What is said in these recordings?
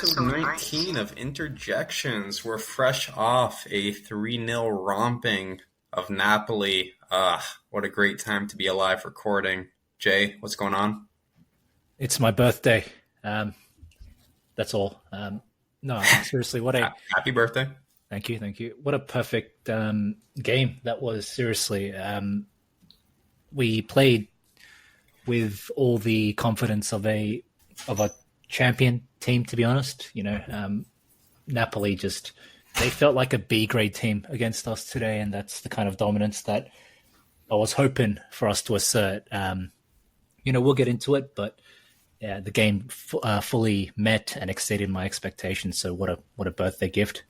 episode 19 of Interjections. We're fresh off a 3-0 romping of Napoli. What a great time to be alive recording. Jay, what's going on? It's my birthday. That's all. No, seriously, what a... Happy birthday. Thank you. What a perfect game that was, seriously. We played with all the confidence of a champion team, to be honest. Napoli they felt like a B-grade team against us today, and that's the kind of dominance that I was hoping for us to assert. We'll get into it, but yeah, the game fully met and exceeded my expectations. So what a birthday gift.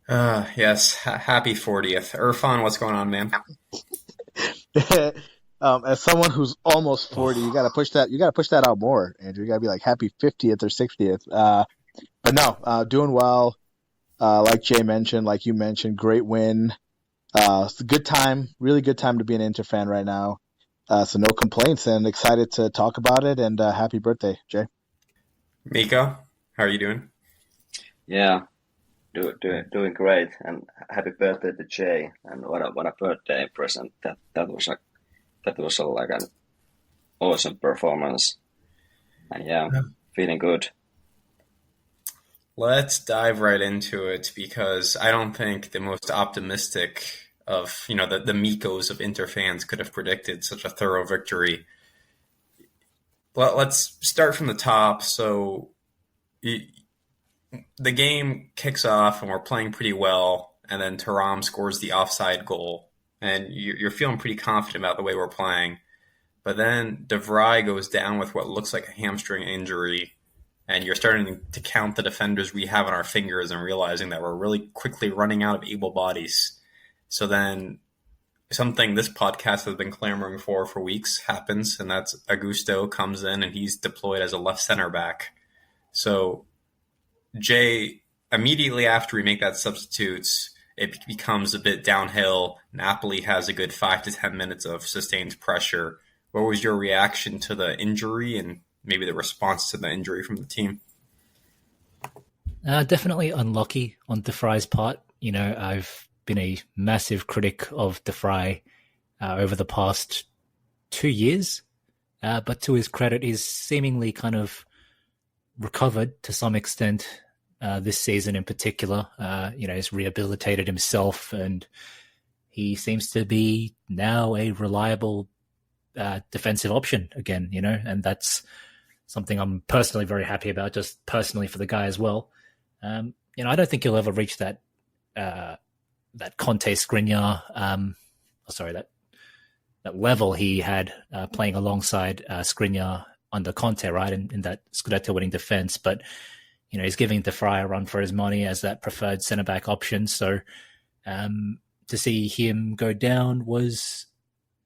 Yes, happy 40th. Irfan, what's going on, man? As someone who's almost 40, you gotta push that out more, Andrew. You gotta be like happy 50th or 60th. But no, doing well. Like Jay mentioned, like you mentioned, great win. It's a good time, really good time to be an Inter fan right now. So no complaints, and excited to talk about it. And happy birthday, Jay. Miko, how are you doing? Yeah, doing great, and happy birthday to Jay. And what a birthday present that was like an awesome performance. And yeah, feeling good. Let's dive right into it, because I don't think the most optimistic of the Mikos of Inter fans could have predicted such a thorough victory. Let's start from the top. So the game kicks off and we're playing pretty well, and then Thuram scores the offside goal, and you're feeling pretty confident about the way we're playing. But then De Vrij goes down with what looks like a hamstring injury, and you're starting to count the defenders we have on our fingers and realizing that we're really quickly running out of able bodies. So then something this podcast has been clamoring for weeks happens, and that's Augusto comes in and he's deployed as a left center back. So Jay, immediately after we make that substitutes, it becomes a bit downhill. Napoli has a good 5 to 10 minutes of sustained pressure. What was your reaction to the injury and maybe the response to the injury from the team? Definitely unlucky on De Vrij's part. I've been a massive critic of De Vrij over the past 2 years, but to his credit, he's seemingly kind of recovered to some extent this season in particular. He's rehabilitated himself, and he seems to be now a reliable defensive option again, and that's something I'm personally very happy about, just personally for the guy as well. I don't think he'll ever reach that Conte Skriniar, that level he had playing alongside Skriniar under Conte, right, in that Scudetto-winning defense. But he's giving De Vrij a run for his money as that preferred centre back option. So to see him go down was,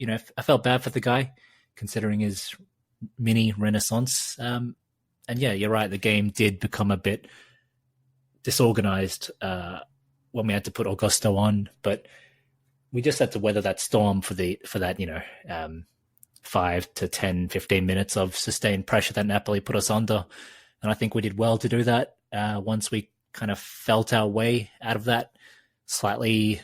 I felt bad for the guy considering his mini renaissance. And yeah, you're right. The game did become a bit disorganized when we had to put Augusto on, but we just had to weather that storm for that 5 to 10, 15 minutes of sustained pressure that Napoli put us under. And I think we did well to do that once we kind of felt our way out of that slightly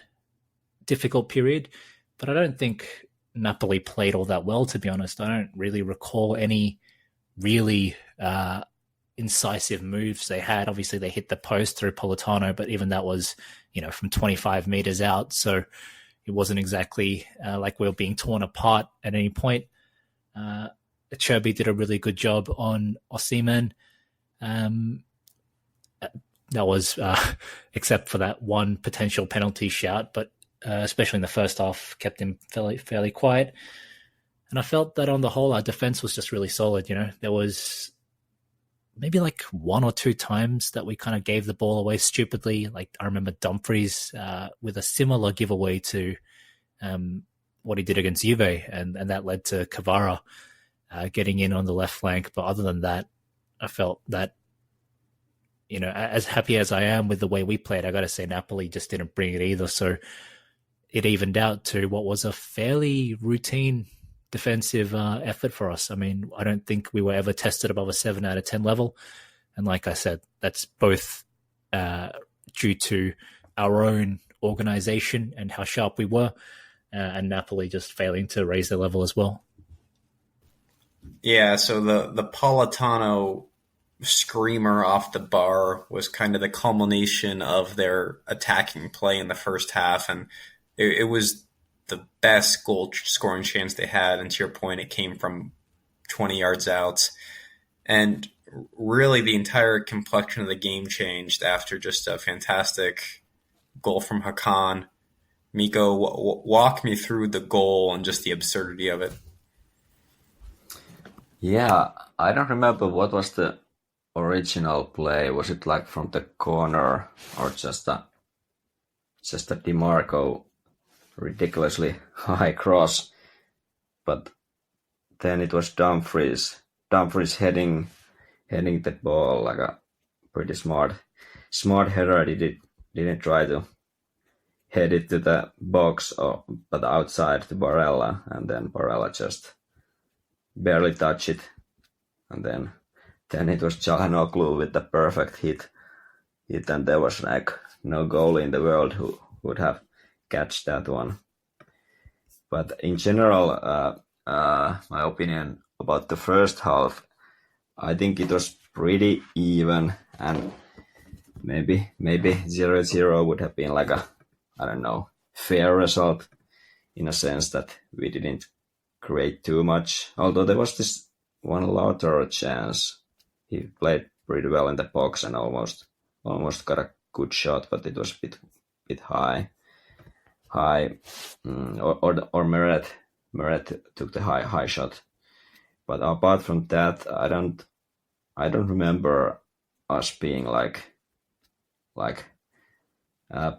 difficult period. But I don't think Napoli played all that well, to be honest. I don't really recall any really incisive moves they had. Obviously, they hit the post through Politano, but even that was, from 25 meters out. So it wasn't exactly like we were being torn apart at any point. Acerbi did a really good job on Osimhen. That was, except for that one potential penalty shout, but especially in the first half, kept him fairly quiet. And I felt that on the whole, our defense was just really solid. There was maybe like 1 or 2 times that we kind of gave the ball away stupidly. Like I remember Dumfries with a similar giveaway to what he did against Juve, and that led to Kvara getting in on the left flank. But other than that, I felt that, as happy as I am with the way we played, I got to say Napoli just didn't bring it either. So it evened out to what was a fairly routine defensive effort for us. I mean, I don't think we were ever tested above a 7 out of 10 level. And like I said, that's both due to our own organization and how sharp we were, and Napoli just failing to raise their level as well. Yeah, so the Politano screamer off the bar was kind of the culmination of their attacking play in the first half, and it was the best goal scoring chance they had. And to your point, it came from 20 yards out. And really, the entire complexion of the game changed after just a fantastic goal from Hakan. Miko, walk me through the goal and just the absurdity of it. Yeah, I don't remember what was the original play. Was it like from the corner or just a DiMarco ridiculously high cross? But then it was Dumfries heading the ball like a pretty smart header. Didn't try to head it to the box but outside to Barella, and then Barella just barely touched it, and then it was Çalhanoğlu with the perfect hit, and there was like no goalie in the world who would have catched that one. But in general, my opinion about the first half, I think it was pretty even, and maybe 0-0 would have been like a, I don't know, fair result in a sense that we didn't create too much. Although there was this one Lautaro chance, he played pretty well in the box and almost got a good shot, but it was a bit high. Or Meret took the high shot. But apart from that, I don't remember us being like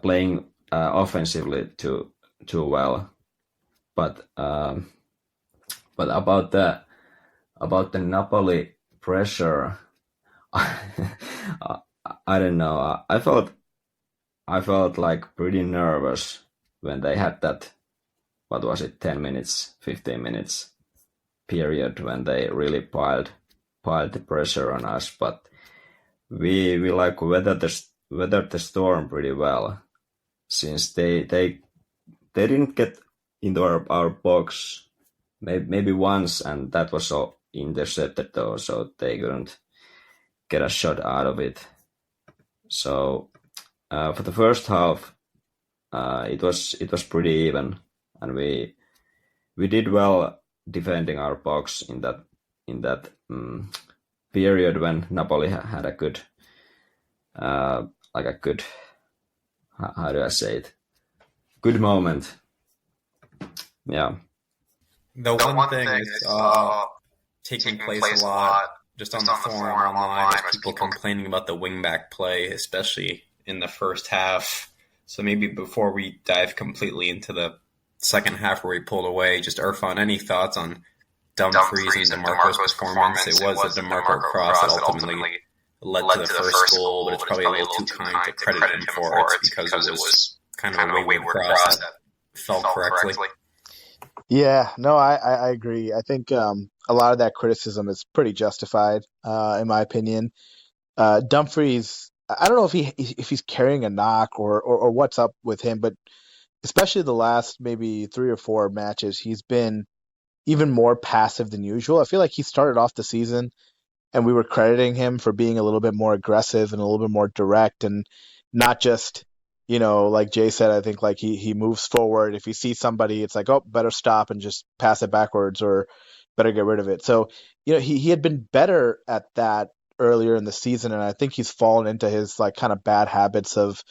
playing offensively too well. But about the Napoli pressure, I don't know. I felt like pretty nervous when they had that, what was it, 10 minutes, 15 minutes period when they really piled the pressure on us. But we like weathered the storm pretty well, since they didn't get into our box maybe once, and that was all intercepted though, so they couldn't get a shot out of it. So for the first half, it was pretty even, and we did well defending our box in that period when Napoli had a good how do I say it, good moment. Yeah. The one thing I saw taking place a lot just on the forum online is people complaining about the wingback play, especially in the first half. So maybe before we dive completely into the second half where we pulled away, just Irfan, any thoughts on Dumfries and DeMarco's performance? It was a DeMarco cross that ultimately led to the first goal, but it's probably a little too kind to credit him for it because it was kind of a wayward cross that fell correctly. Yeah, no, I agree. I think a lot of that criticism is pretty justified, in my opinion. Dumfries, I don't know if he's carrying a knock or what's up with him, but especially the last maybe 3 or 4 matches, he's been even more passive than usual. I feel like he started off the season and we were crediting him for being a little bit more aggressive and a little bit more direct, and not just, like Jay said, I think like he moves forward. If he sees somebody, it's like, oh, better stop and just pass it backwards, or better get rid of it. So, he had been better at that earlier in the season, and I think he's fallen into his like kind of bad habits of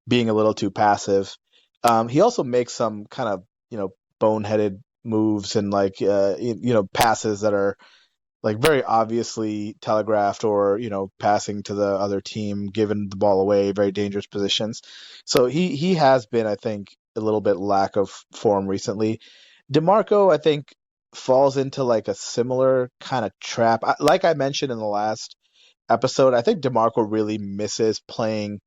being a little too passive. He also makes some kind of, boneheaded moves and like, passes that are like very obviously telegraphed, or, passing to the other team, giving the ball away, very dangerous positions. So he has been, I think, a little bit lack of form recently. DeMarco, I think, falls into like a similar kind of trap. Like I mentioned in the last episode, I think DeMarco really misses playing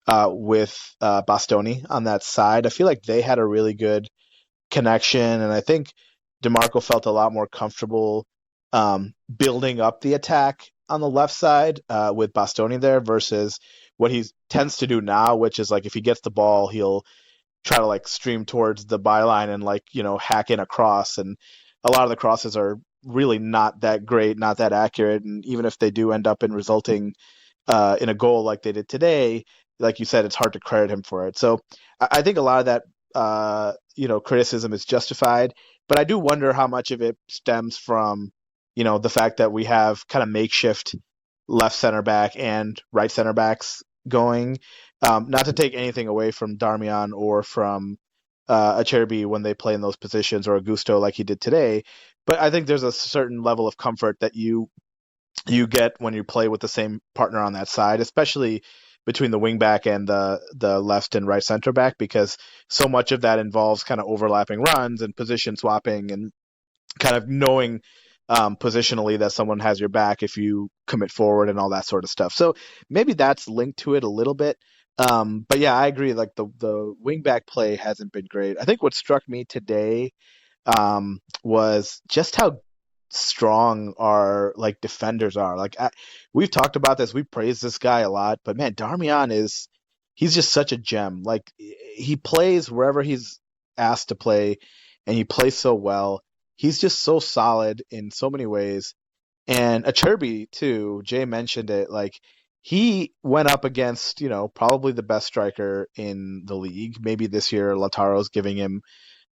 with Bastoni on that side. I feel like they had a really good connection, and I think DeMarco felt a lot more comfortable building up the attack on the left side with Bastoni there versus what he tends to do now, which is like if he gets the ball, he'll try to like stream towards the byline and like, hack in a cross. And a lot of the crosses are really not that great, not that accurate. And even if they do end up in resulting in a goal like they did today, like you said, it's hard to credit him for it. So I think a lot of that, criticism is justified. But I do wonder how much of it stems from, the fact that we have kind of makeshift left center back and right center backs going. Not to take anything away from Darmian or from Acerbi when they play in those positions, or Augusto like he did today, but I think there's a certain level of comfort that you get when you play with the same partner on that side, especially between the wing back and the left and right center back, because so much of that involves kind of overlapping runs and position swapping and kind of knowing positionally that someone has your back if you commit forward and all that sort of stuff. So maybe that's linked to it a little bit. But yeah, I agree. Like the wing back play hasn't been great. I think what struck me today was just how strong our like defenders are. Like we've talked about this, we praised this guy a lot, but man, Darmian he's just such a gem. Like he plays wherever he's asked to play, and he plays so well. He's just so solid in so many ways. And Acerbi too, Jay mentioned it, like he went up against, probably the best striker in the league. Maybe this year Lautaro's giving him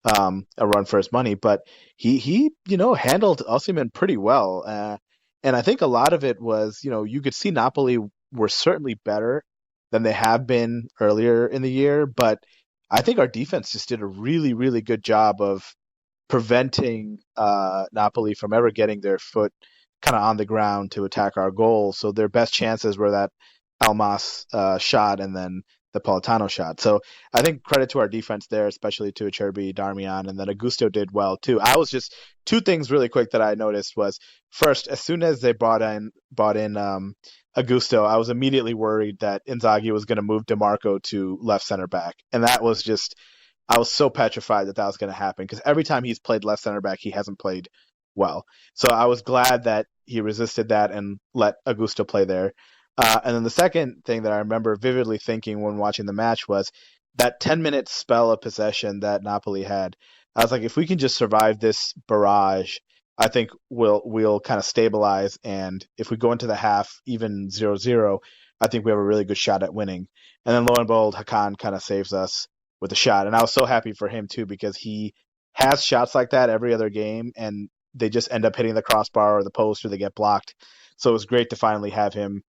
a run for his money, but he handled Osimhen pretty well. And I think a lot of it was, you could see Napoli were certainly better than they have been earlier in the year, but I think our defense just did a really, really good job of preventing Napoli from ever getting their foot kind of on the ground to attack our goal. So their best chances were that Almas shot and then the Politano shot. So I think credit to our defense there, especially to Acerbi, Darmian, and then Augusto did well too. I was just two things really quick that I noticed was first, as soon as they brought in Augusto, I was immediately worried that Inzaghi was going to move DeMarco to left center back, and that was just I was so petrified that was going to happen because every time he's played left center back, he hasn't played well. So I was glad that he resisted that and let Augusto play there. And then the second thing that I remember vividly thinking when watching the match was that 10-minute spell of possession that Napoli had. I was like, if we can just survive this barrage, I think we'll kind of stabilize. And if we go into the half even 0-0, I think we have a really good shot at winning. And then lo and behold, Hakan kind of saves us with a shot. And I was so happy for him too, because he has shots like that every other game and they just end up hitting the crossbar or the post or they get blocked. So it was great to finally have him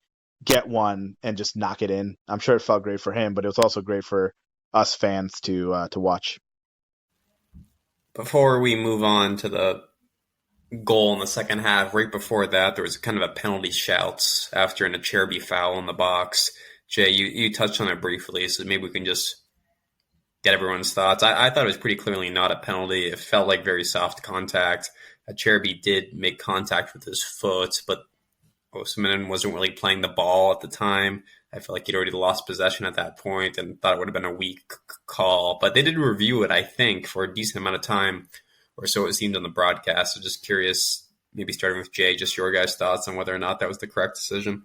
get one and just knock it in. I'm sure it felt great for him, but it was also great for us fans to watch. Before we move on to the goal in the second half, right before that, there was kind of a penalty shouts after an Acerbi foul in the box. Jay, you touched on it briefly, so maybe we can just get everyone's thoughts. I thought it was pretty clearly not a penalty. It felt like very soft contact. Acerbi did make contact with his foot, but Osimhen wasn't really playing the ball at the time. I felt like he'd already lost possession at that point and thought it would have been a weak call. But they did review it, I think, for a decent amount of time, or so it seemed on the broadcast. So just curious, maybe starting with Jay, just your guys' thoughts on whether or not that was the correct decision.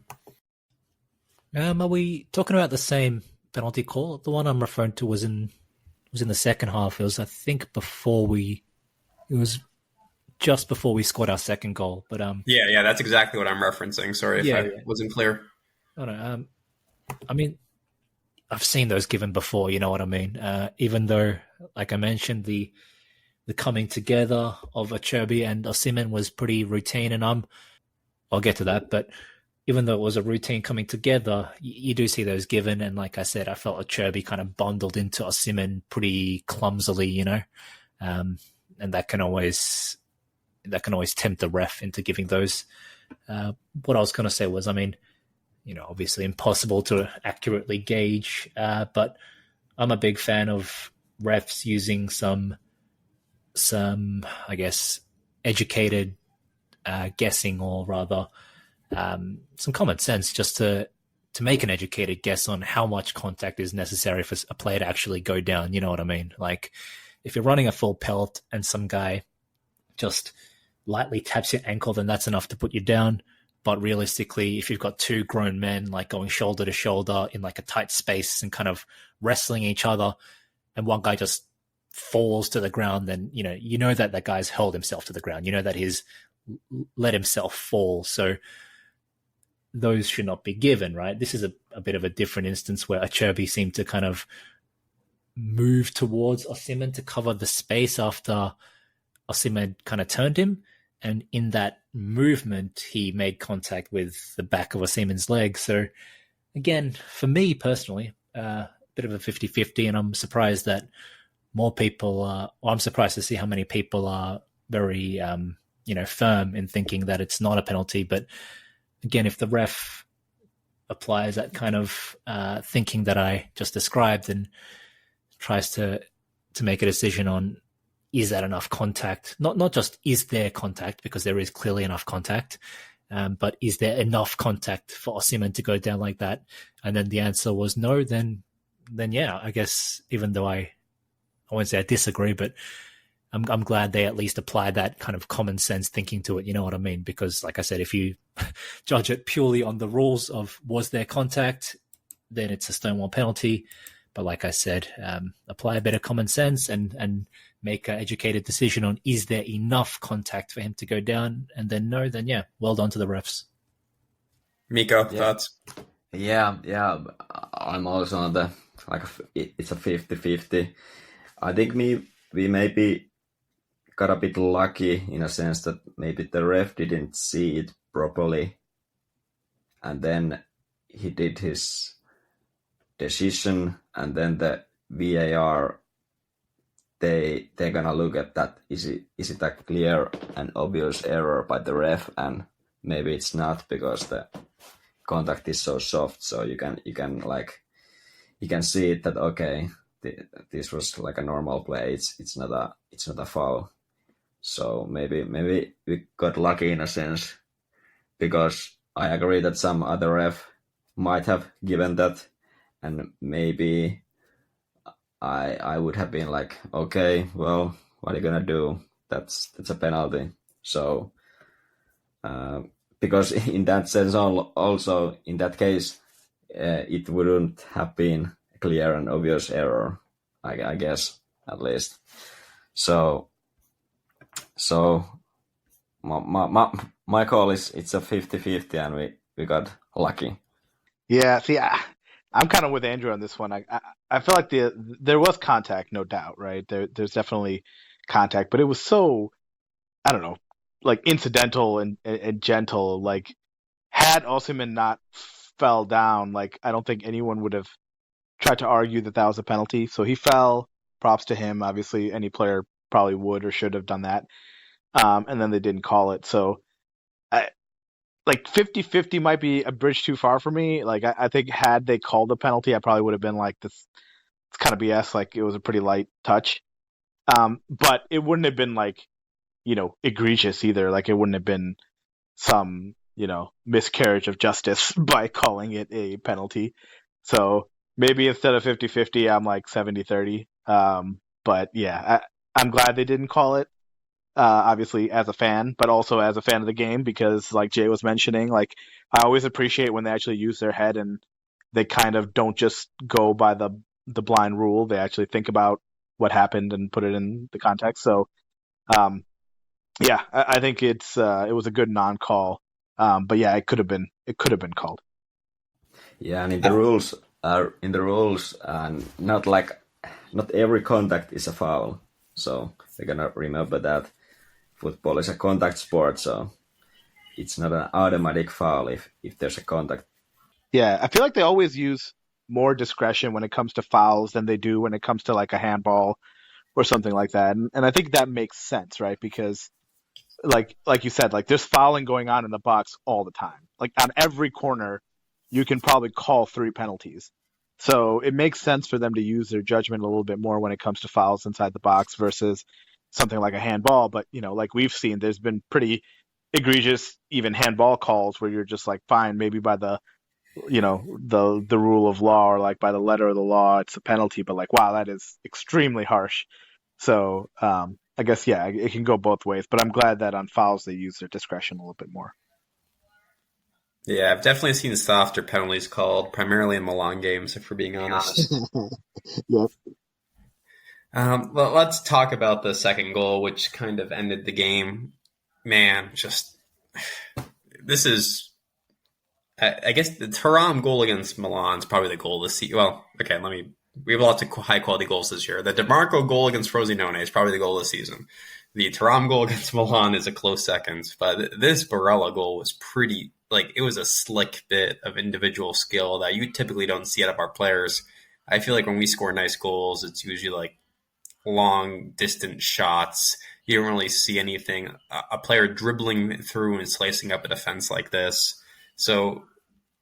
Are we talking about the same penalty call? The one I'm referring to was in the second half. It was, I think, just before we scored our second goal. But yeah, that's exactly what I'm referencing. Sorry if I wasn't clear. I don't know. I mean, I've seen those given before. You know what I mean? Even though, like I mentioned, the coming together of Acerbi and Osimhen was pretty routine, and I'll get to that. But even though it was a routine coming together, you do see those given. And like I said, I felt Acerbi kind of bundled into Osimhen pretty clumsily, and that can always tempt the ref into giving those. What I was going to say was, I mean, obviously impossible to accurately gauge, but I'm a big fan of refs using some, I guess, educated guessing, or rather some common sense, just to make an educated guess on how much contact is necessary for a player to actually go down. You know what I mean? Like if you're running a full pelt and some guy just lightly taps your ankle, then that's enough to put you down. But realistically, if you've got two grown men like going shoulder to shoulder in like a tight space and kind of wrestling each other, and one guy just falls to the ground, then you know that that guy's held himself to the ground. You know that he's let himself fall. So those should not be given, right? This is a bit of a different instance where Acerbi seemed to kind of move towards Osimhen to cover the space after Osimhen kind of turned him. And in that movement, he made contact with the back of Osimhen's leg. So again, for me personally, a bit of a 50-50, and I'm surprised that more people I'm surprised to see how many people are very, firm in thinking that it's not a penalty. But again, if the ref applies that kind of thinking that I just described and tries to make a decision on, is that enough contact? Not just is there contact, because there is clearly enough contact, but is there enough contact for Osimhen to go down like that? And then the answer was no. Then yeah, I guess even though I won't say I disagree, but I'm glad they at least applied that kind of common sense thinking to it. You know what I mean? Because like I said, if you judge it purely on the rules of was there contact, then it's a stonewall penalty. But like I said, apply a bit of common sense and make an educated decision on, is there enough contact for him to go down? And then no, then yeah, well done to the refs. Miko, thoughts? Yeah. I'm also on the, it's a 50-50. I think we maybe got a bit lucky in a sense that maybe the ref didn't see it properly. And then he did his decision, and then the VAR, they're gonna look at that. Is it a clear and obvious error by the ref? And maybe it's not, because the contact is so soft, so you can see it that okay, this was like a normal play. It's not a foul. So maybe we got lucky in a sense, because I agree that some other ref might have given that, and maybe I would have been like, okay, well, what are you gonna do? That's a penalty. So because in that sense, also in that case, it wouldn't have been a clear and obvious error, I guess, at least. So my call is it's a 50-50, and we got lucky. Yeah, see, I'm kind of with Andrew on this one. I feel like there was contact, no doubt, right? There's definitely contact, but it was so, I don't know, like incidental and gentle. Like, had Osimhen not fell down, like I don't think anyone would have tried to argue that was a penalty. So he fell. Props to him. Obviously, any player probably would or should have done that. And then they didn't call it. So like 50-50 might be a bridge too far for me. Like I think had they called the penalty, I probably would have been like, this it's kind of BS. Like it was a pretty light touch. But it wouldn't have been like, egregious either. Like it wouldn't have been some, miscarriage of justice by calling it a penalty. So maybe instead of 50-50, I'm like 70-30. But yeah, I'm glad they didn't call it. Obviously as a fan, but also as a fan of the game, because like Jay was mentioning, like I always appreciate when they actually use their head and they kind of don't just go by the blind rule. They actually think about what happened and put it in the context. So, yeah, I think it was a good non-call. But yeah, it could have been called. Yeah, and in the rules, not every contact is a foul. So we're gonna remember that. Football is a contact sport, so it's not an automatic foul if there's a contact. Yeah, I feel like they always use more discretion when it comes to fouls than they do when it comes to like a handball or something like that. And I think that makes sense, right? Because like you said, like there's fouling going on in the box all the time. Like on every corner, you can probably call 3 penalties. So it makes sense for them to use their judgment a little bit more when it comes to fouls inside the box versus something like a handball. But, like we've seen, there's been pretty egregious even handball calls where you're just like, fine, maybe by the rule of law or like by the letter of the law, it's a penalty. But like, wow, that is extremely harsh. So I guess, yeah, it can go both ways. But I'm glad that on fouls they use their discretion a little bit more. Yeah, I've definitely seen softer penalties called, primarily in Milan games, if we're being honest. Yep. Let's talk about the second goal, which kind of ended the game. Man, just this is. I guess the Thuram goal against Milan is probably the goal this season. Well, okay, we have lots of high quality goals this year. The DeMarco goal against Frosinone is probably the goal of the season. The Thuram goal against Milan is a close second, but this Barella goal was pretty. Like, it was a slick bit of individual skill that you typically don't see out of our players. I feel like when we score nice goals, it's usually like long distant shots. You don't really see anything. A player dribbling through and slicing up a defense like this. So,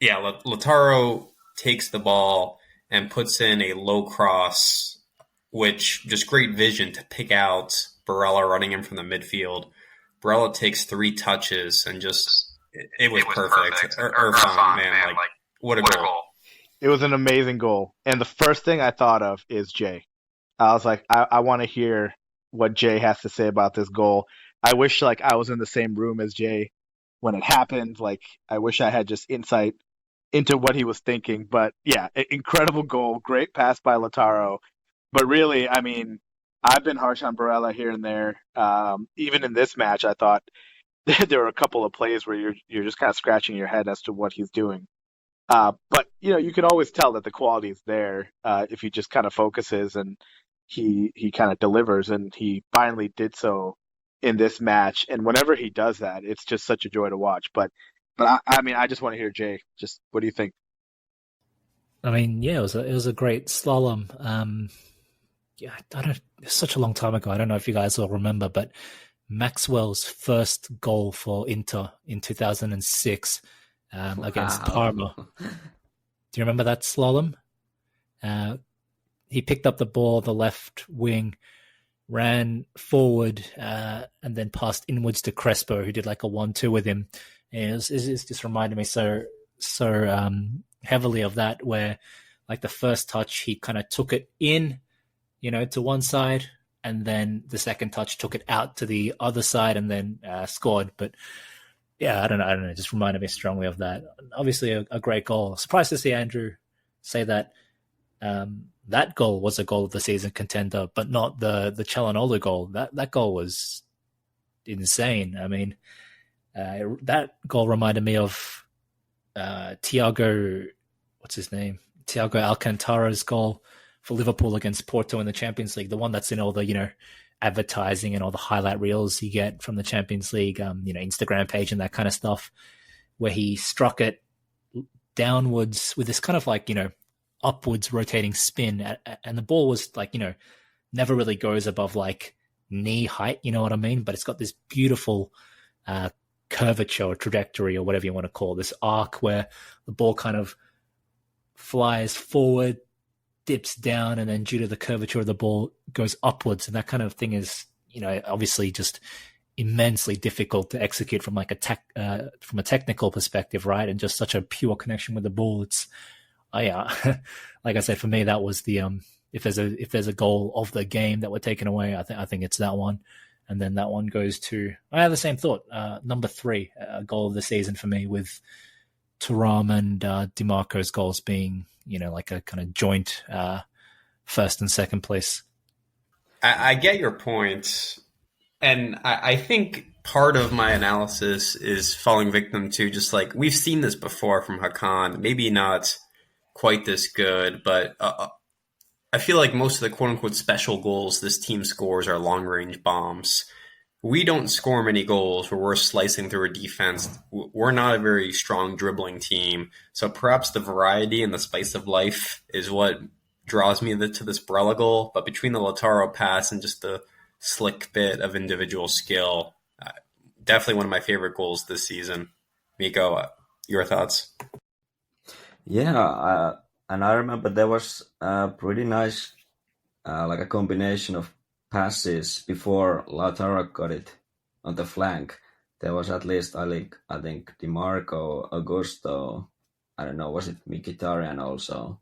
yeah, Lautaro takes the ball and puts in a low cross, which just great vision to pick out Barella running in from the midfield. Barella takes 3 touches and just it was perfect. Irfan, man, like what a goal! It was an amazing goal, and the first thing I thought of is Jay. I was like, I want to hear what Jay has to say about this goal. I wish like I was in the same room as Jay when it happened. Like, I wish I had just insight into what he was thinking. But yeah, incredible goal, great pass by Lautaro. But really, I mean, I've been harsh on Barella here and there. Even in this match, I thought there were a couple of plays where you're just kind of scratching your head as to what he's doing. But you can always tell that the quality is there if he just kind of focuses and he kind of delivers, and he finally did so in this match. And whenever he does that, it's just such a joy to watch. But I mean, I just want to hear Jay. Just what do you think? I mean, yeah, it was a great slalom. Yeah, I don't. It's such a long time ago. I don't know if you guys all remember, but Maxwell's first goal for Inter in 2006 against Parma. Do you remember that slalom? He picked up the ball, the left wing, ran forward, and then passed inwards to Crespo, who did like a 1-2 with him. And it's just reminded me so heavily of that, where like the first touch, he kind of took it in, to one side, and then the second touch took it out to the other side and then scored. But yeah, I don't know. It just reminded me strongly of that. Obviously a great goal. Surprised to see Andrew say that that goal was a goal of the season contender, but not the Çalhanoğlu goal. That goal was insane. I mean, that goal reminded me of Thiago, what's his name? Thiago Alcantara's goal for Liverpool against Porto in the Champions League, the one that's in all the, advertising and all the highlight reels you get from the Champions League, Instagram page and that kind of stuff, where he struck it downwards with this kind of like, upwards rotating spin, and the ball was like, never really goes above like knee height, you know what I mean? But it's got this beautiful curvature or trajectory or whatever you want to call it, this arc where the ball kind of flies forward, dips down, and then due to the curvature of the ball goes upwards. And that kind of thing is, obviously just immensely difficult to execute from like from a technical perspective, right? And just such a pure connection with the ball. It's like I said, for me, that was the if there's a goal of the game that we're taking away, I think it's that one. And then that one goes to, I have the same thought, number 3, goal of the season for me, with Thuram and DiMarco's goals being, like a kind of joint first and second place. I get your point. And I think part of my analysis is falling victim to just like, we've seen this before from Hakan, maybe not quite this good, but I feel like most of the quote-unquote special goals this team scores are long-range bombs. We don't score many goals where we're slicing through a defense. We're not a very strong dribbling team. So perhaps the variety and the spice of life is what draws me to this Barella goal. But between the Lautaro pass and just the slick bit of individual skill, definitely one of my favorite goals this season. Miko, your thoughts? Yeah, and I remember there was a pretty nice, like a combination of passes before Lautaro got it on the flank. There was at least, I think DiMarco, Augusto, I don't know, was it Mkhitaryan also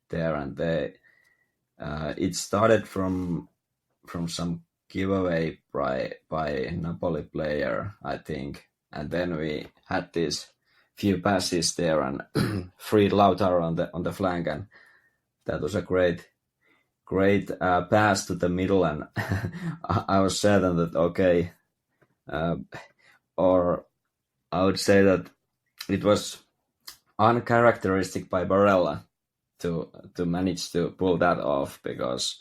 there? And it started from some giveaway by Napoli player, I think, and then we had these few passes there and freed Lautaro on the flank, and that was a great pass to the middle, and I was certain that okay, or I would say that it was uncharacteristic by Barella to manage to pull that off, because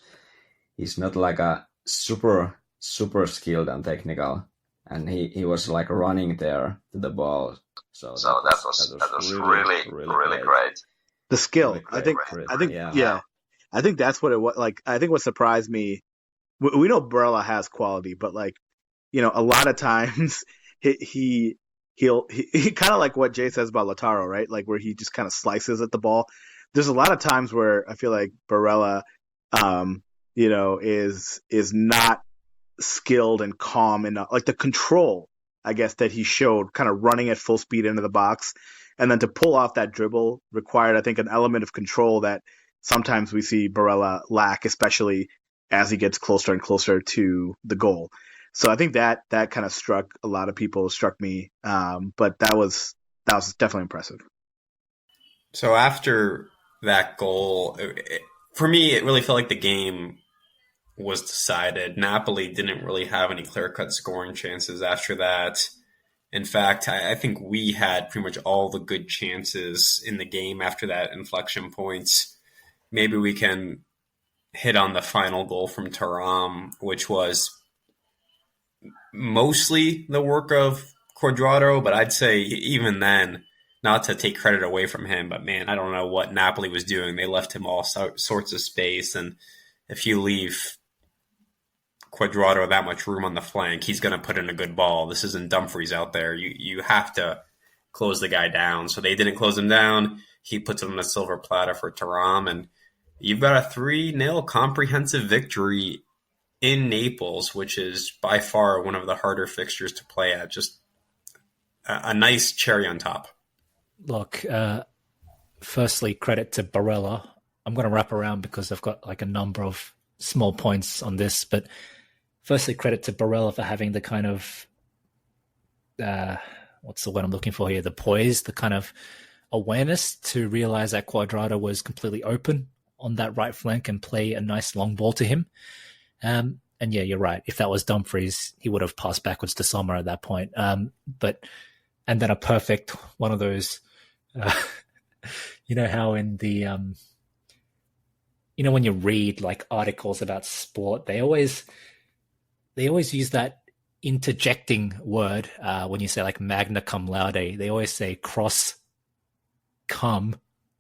he's not like a super skilled and technical, and he was like running there to the ball. So that was really great. The skill, Really I great. think, Yeah. I think that's what it was. Like, I think what surprised me, we know Barella has quality, but like, a lot of times he'll kind of like what Jay says about Lautaro, right? Like where he just kind of slices at the ball. There's a lot of times where I feel like Barella, is not skilled and calm enough. Like the control, I guess, that he showed kind of running at full speed into the box, and then to pull off that dribble required, I think, an element of control that sometimes we see Barella lack, especially as he gets closer and closer to the goal. So I think that kind of struck a lot of people, struck me. But that was definitely impressive. So after that goal, for me, it really felt like the game was decided. Napoli didn't really have any clear-cut scoring chances after that. In fact, I think we had pretty much all the good chances in the game after that inflection point. Maybe we can hit on the final goal from Thuram, which was mostly the work of Cuadrado, but I'd say even then, not to take credit away from him, but man, I don't know what Napoli was doing. They left him all sorts of space, and if you leave Cuadrado that much room on the flank, he's going to put in a good ball. This isn't Dumfries out there. You have to close the guy down. So they didn't close him down. He puts it on a silver platter for Thuram, and you've got a 3-0 comprehensive victory in Naples, which is by far one of the harder fixtures to play at. Just a nice cherry on top. Look, firstly, credit to Barella. I'm going to wrap around because I've got like a number of small points on this, but firstly, credit to Barella for having the kind of, what's the word I'm looking for here? The poise, the kind of awareness to realize that Cuadrado was completely open on that right flank and play a nice long ball to him. And yeah, you're right. If that was Dumfries, he would have passed backwards to Sommer at that point. And then a perfect one of those, you know how in the, when you read like articles about sport, they always use that interjecting word when you say like magna cum laude. They always say cross cum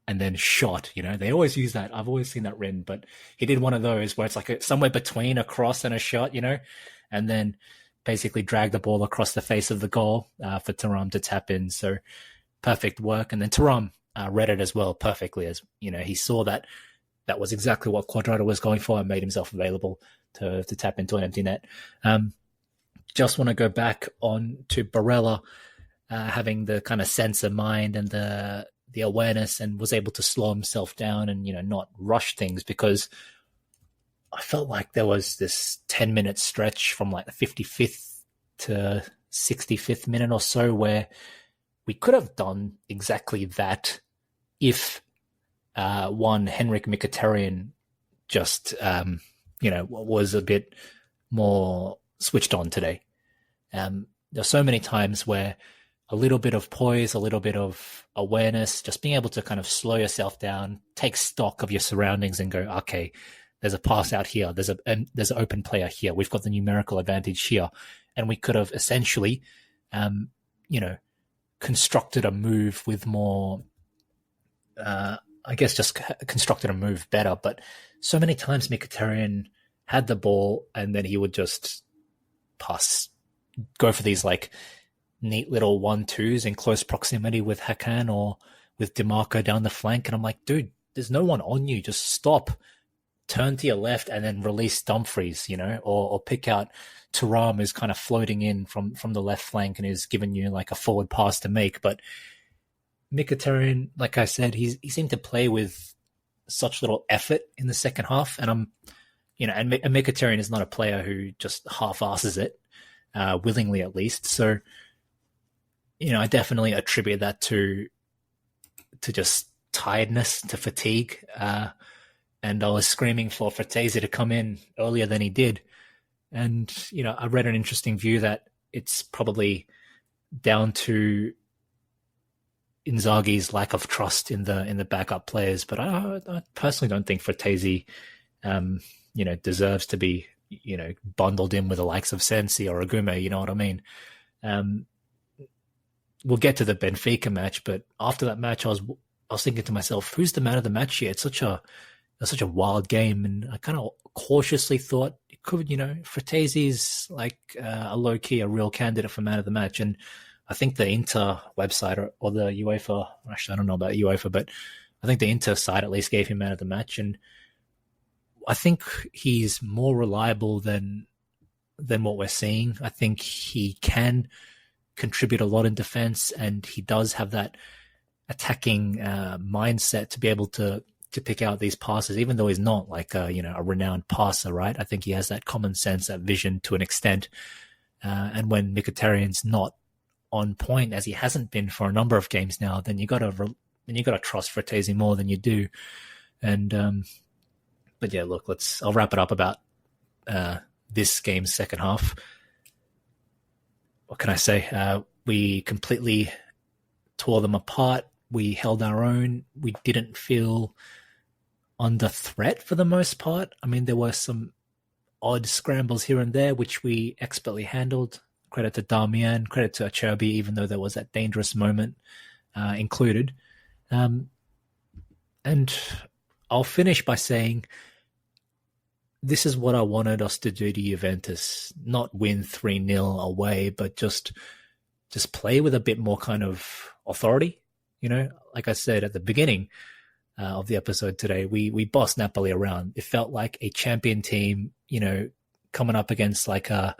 and then shot. They always use that. I've always seen that written, but he did one of those where it's like somewhere between a cross and a shot, and then basically drag the ball across the face of the goal for Thuram to tap in. So perfect work. And then Thuram read it as well perfectly, as he saw that was exactly what Cuadrado was going for and made himself available to tap into an empty net. Just want to go back on to Barella having the kind of sense of mind and the awareness, and was able to slow himself down and not rush things, because I felt like there was this 10-minute stretch from like the 55th to 65th minute or so where we could have done exactly that if Henrik Mkhitaryan just was a bit more switched on today. There's so many times where a little bit of poise, a little bit of awareness, just being able to kind of slow yourself down, take stock of your surroundings and go, okay, there's a pass out here. There's an open player here. We've got the numerical advantage here. And we could have essentially, constructed a move with more, just constructed a move better. But so many times Mkhitaryan had the ball and then he would just go for these like neat little 1-2s in close proximity with Hakan or with DeMarco down the flank. And I'm like, dude, there's no one on you. Just stop, turn to your left and then release Dumfries, or pick out Thuram is kind of floating in from the left flank and is giving you like a forward pass to make. But Mkhitaryan, like I said, he seemed to play with such little effort in the second half. And and Mkhitaryan is not a player who just half-asses it, willingly at least. So I definitely attribute that to just tiredness, to fatigue. And I was screaming for Fratesi to come in earlier than he did. And, I read an interesting view that it's probably down to Inzaghi's lack of trust in the backup players. But I personally don't think Fratesi, deserves to be, bundled in with the likes of Sensi or Agume. You know what I mean? We'll get to the Benfica match, but after that match, I was thinking to myself, who's the man of the match here? It's such a wild game, and I kind of cautiously thought it could, Fratesi's like a low key, a real candidate for man of the match, and I think the Inter website or the UEFA, actually I don't know about UEFA, but I think the Inter side at least gave him man of the match, and I think he's more reliable than what we're seeing. I think he can contribute a lot in defense, and he does have that attacking mindset to be able to pick out these passes, even though he's not like a renowned passer, right? I think he has that common sense, that vision to an extent. And when Mkhitaryan's not on point, as he hasn't been for a number of games now, then you gotta trust Fratesi more than you do. And but yeah, look, I'll wrap it up about this game's second half. What can I say? We completely tore them apart. We held our own. We didn't feel under threat for the most part. I mean, there were some odd scrambles here and there, which we expertly handled. Credit to Darmian, credit to Acerbi, even though there was that dangerous moment included. And I'll finish by saying this is what I wanted us to do to Juventus. Not win 3-0 away, but just play with a bit more kind of authority. Like I said at the beginning of the episode today, we bossed Napoli around. It felt like a champion team, coming up against like a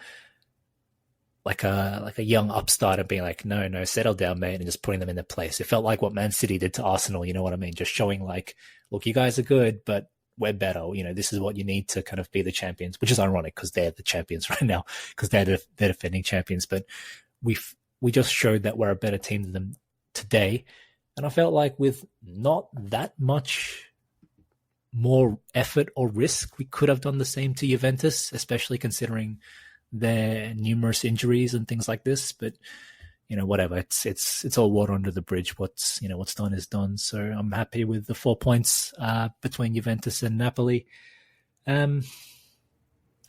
young upstart and being like, no, settle down, mate, and just putting them in their place. It felt like what Man City did to Arsenal, you know what I mean? Just showing like, look, you guys are good, but we're better. This is what you need to kind of be the champions, which is ironic because they're the champions right now because they're defending champions. But we just showed that we're a better team than them today. And I felt like with not that much more effort or risk, we could have done the same to Juventus, especially considering their numerous injuries and things like this. But whatever, it's all water under the bridge. What's done is done. So I'm happy with the 4 points between Juventus and Napoli. And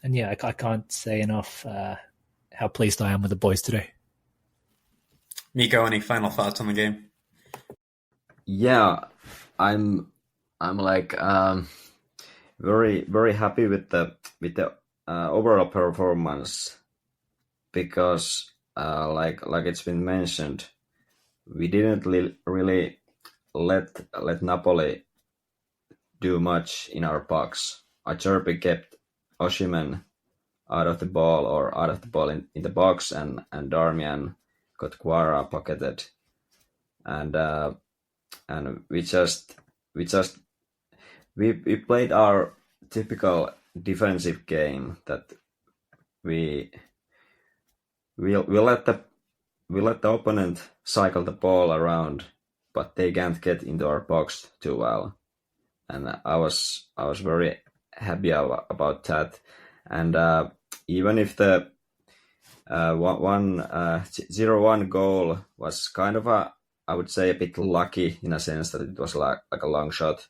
yeah, I can't say enough how pleased I am with the boys today. Nico, any final thoughts on the game? Yeah, I'm like very very happy with the overall performance because like it's been mentioned, we didn't really let Napoli do much in our box. Acerbi kept Osimhen out of the ball in the box, and Darmian got Guara pocketed, and we played our typical defensive game that we let the opponent cycle the ball around, but they can't get into our box too well, and I was very happy about that. And even if the 0-1 goal was kind of I would say a bit lucky in a sense that it was like a long shot.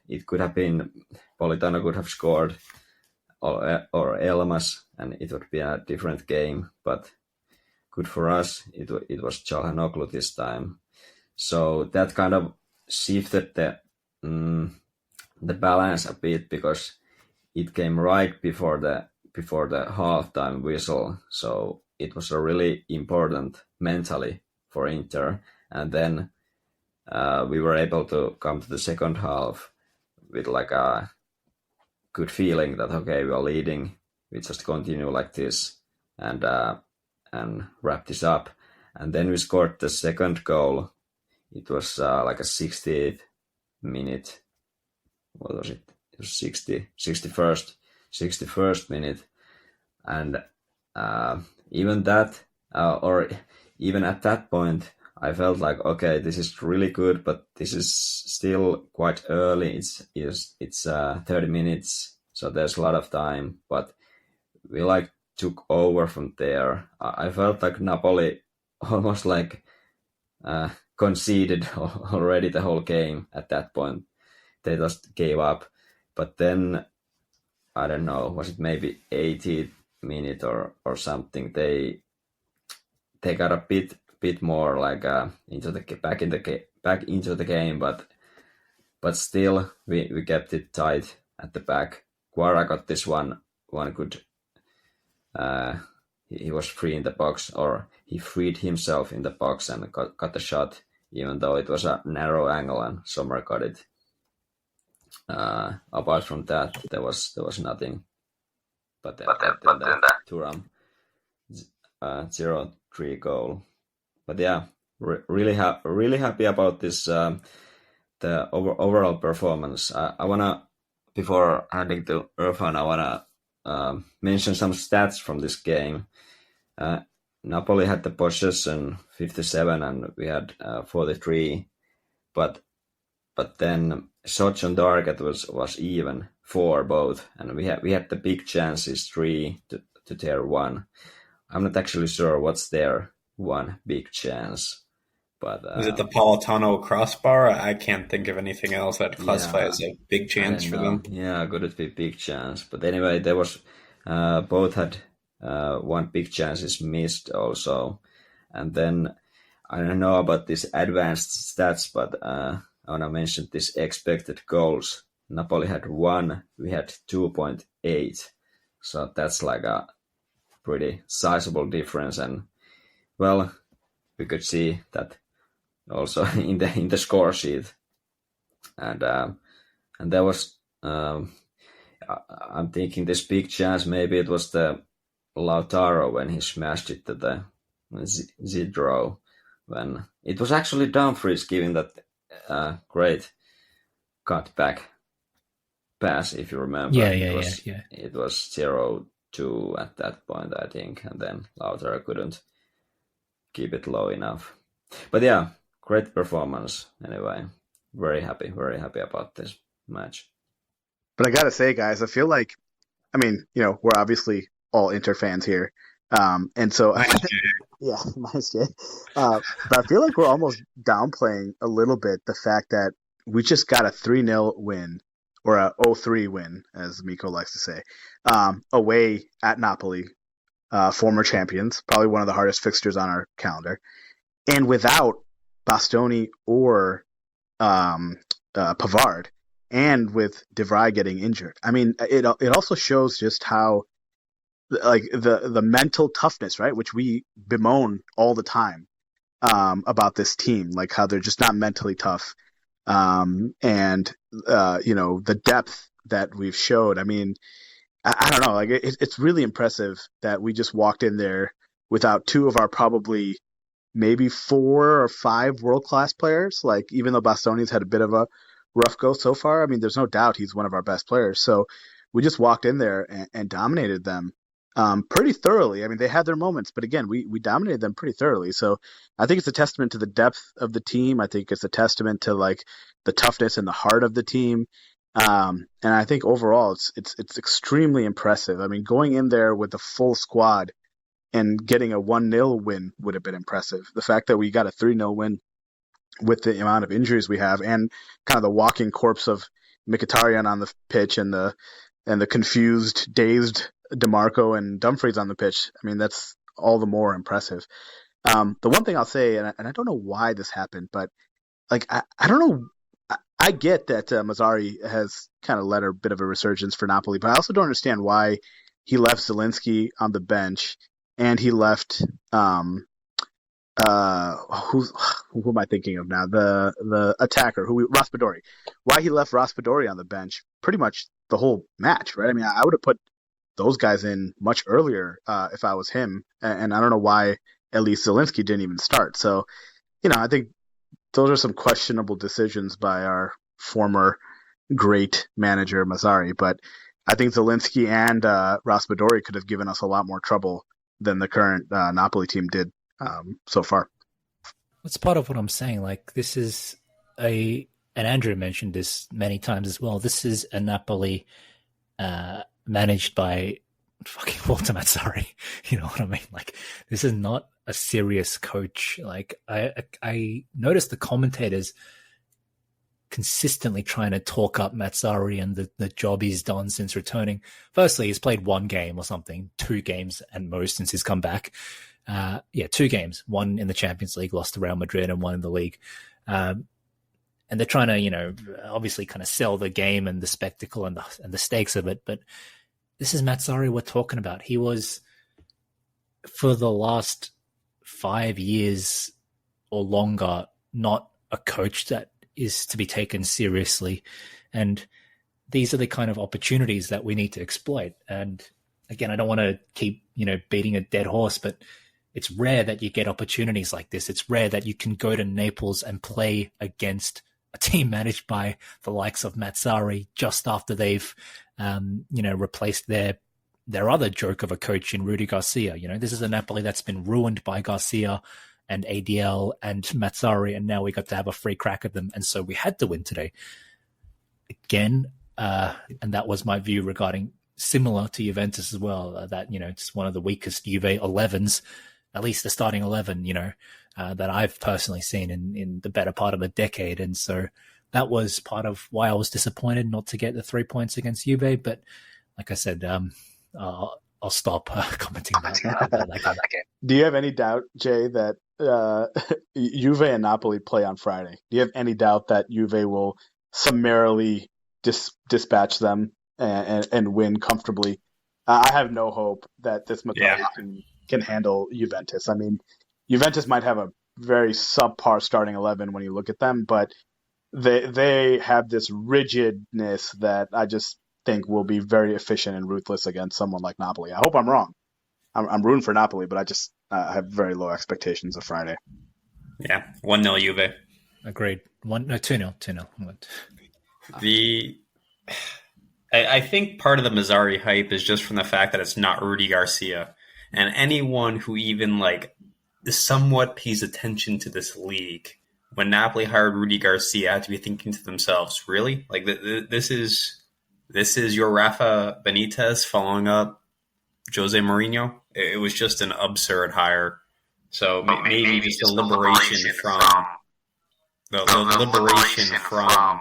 It could have been Politano could have scored, or Elmas, and it would be a different game. But good for us, it was Çalhanoğlu this time. So that kind of shifted the balance a bit because it came right before the halftime whistle. So it was a really important mentally for Inter, and then we were able to come to the second half with like a good feeling that okay, we are leading, we just continue like this and wrap this up. And then we scored the second goal. It was like a 60th minute. What was it? It was 61st minute, and even that, or even at that point, I felt like, okay, this is really good, but this is still quite early. It's 30 minutes, so there's a lot of time. But we like took over from there. I felt like Napoli almost like conceded already the whole game at that point. They just gave up. But then I don't know, was it maybe 80 minute or something? They got a bit more like into the back into the game, but still we kept it tight at the back. Guara got this one good. He was free in the box, or he freed himself in the box and got the shot, even though it was a narrow angle and Sommer got it. Apart from that, there was nothing. But then the Thuram 0-3 goal. But yeah, really happy about this. The overall performance. I wanna, before handing to Irfan, I wanna mention some stats from this game. Napoli had the possession 57 and we had 43, but then shots on target was even for both, and we had the big chances 3 to their 1. I'm not actually sure what's their one big chance, but is it the Politano crossbar? I can't think of anything else that classify as a big chance for them. Yeah, could it be big chance? But anyway, there was both had one big chance is missed also, and then I don't know about these advanced stats, but I want to mention this expected goals. Napoli had 1, we had 2.8, so that's like a pretty sizable difference, and well, we could see that also in the score sheet, and there was I'm thinking this big chance, maybe it was the Lautaro when he smashed it to the Zidro, when it was actually Dumfries giving that great cutback pass, if you remember. Yeah. It was 0-2 at that point, I think, and then Lautaro couldn't keep it low enough. But yeah, great performance anyway. Very happy about this match. But I gotta say, guys, I feel like, I mean, we're obviously all Inter fans here, and so yeah, nice, Jay. But I feel like we're almost downplaying a little bit the fact that we just got a 3-0 win, or a 0-3 win, as Miko likes to say, away at Napoli, former champions, probably one of the hardest fixtures on our calendar, and without Bastoni or Pavard, and with De Vrij getting injured. I mean, it also shows just how, like, the mental toughness, right, which we bemoan all the time about this team, like how they're just not mentally tough, and the depth that we've showed. I mean, I don't know, like it's really impressive that we just walked in there without 2 of our probably maybe 4 or 5 world-class players. Like, even though Bastoni's had a bit of a rough go so far, I mean, there's no doubt he's one of our best players. So we just walked in there and dominated them pretty thoroughly. I mean, they had their moments, but again, we dominated them pretty thoroughly. So I think it's a testament to the depth of the team. I think it's a testament to, like, the toughness and the heart of the team. And I think overall it's extremely impressive. I mean, going in there with the full squad and getting a 1-0 win would have been impressive. The fact that we got a 3-0 win with the amount of injuries we have, and kind of the walking corpse of Mkhitaryan on the pitch, and the confused, dazed DeMarco and Dumfries on the pitch, I mean, that's all the more impressive. The one thing I'll say, and I don't know why this happened, but, like, I don't know. I get that Mazzarri has kind of led a bit of a resurgence for Napoli, but I also don't understand why he left Zielinski on the bench, and he left who am I thinking of now? The attacker, Raspadori. Why he left Raspadori on the bench pretty much the whole match, right? I mean, I would have put those guys in much earlier if I was him, and I don't know why at least Zielinski didn't even start. So, I think those are some questionable decisions by our former great manager Mazzarri, but I think Zielinski and Raspadori could have given us a lot more trouble than the current Napoli team did so far. That's part of what I'm saying. Like, this is and Andrew mentioned this many times as well. This is a Napoli managed by fucking Walter Mazzarri. You know what I mean? Like, this is not a serious coach. Like, I noticed the commentators consistently trying to talk up Mazzarri and the job he's done since returning. Firstly, he's played one game or something, 2 games at most since he's come back. 2 games, one in the Champions League, lost to Real Madrid, and one in the league. And they're trying to, obviously kind of sell the game and the spectacle and the stakes of it. But this is Mazzarri we're talking about. He was, for the last 5 years or longer, not a coach that is to be taken seriously. And these are the kind of opportunities that we need to exploit. And again, I don't want to keep, beating a dead horse, but it's rare that you get opportunities like this. It's rare that you can go to Naples and play against a team managed by the likes of Mazzarri just after they've, replaced their other joke of a coach in Rudy Garcia. This is a Napoli that's been ruined by Garcia and ADL and Mazzarri, and now we got to have a free crack at them. And so we had to win today. Again, and that was my view regarding, similar to Juventus as well, that, it's one of the weakest Juve 11s, at least the starting 11, that I've personally seen in the better part of a decade. And so that was part of why I was disappointed not to get the 3 points against Juve. But like I said, I'll stop commenting about that game. Do you have any doubt, Jay, that Juve and Napoli play on Friday? Do you have any doubt that Juve will summarily dispatch them and win comfortably? I have no hope that this Mazzarri can handle Juventus. I mean, Juventus might have a very subpar starting 11 when you look at them, but they have this rigidness that I just think will be very efficient and ruthless against someone like Napoli. I hope I'm wrong. I'm rooting for Napoli, but I just have very low expectations of Friday. Yeah, 1-0 Juve. Agreed. 2-0. I think part of the Mazzarri hype is just from the fact that it's not Rudy Garcia. And anyone who even somewhat pays attention to this league, when Napoli hired Rudy Garcia, had to be thinking to themselves, really? Like, this is your Rafa Benitez following up Jose Mourinho? It was just an absurd hire. So maybe just the liberation from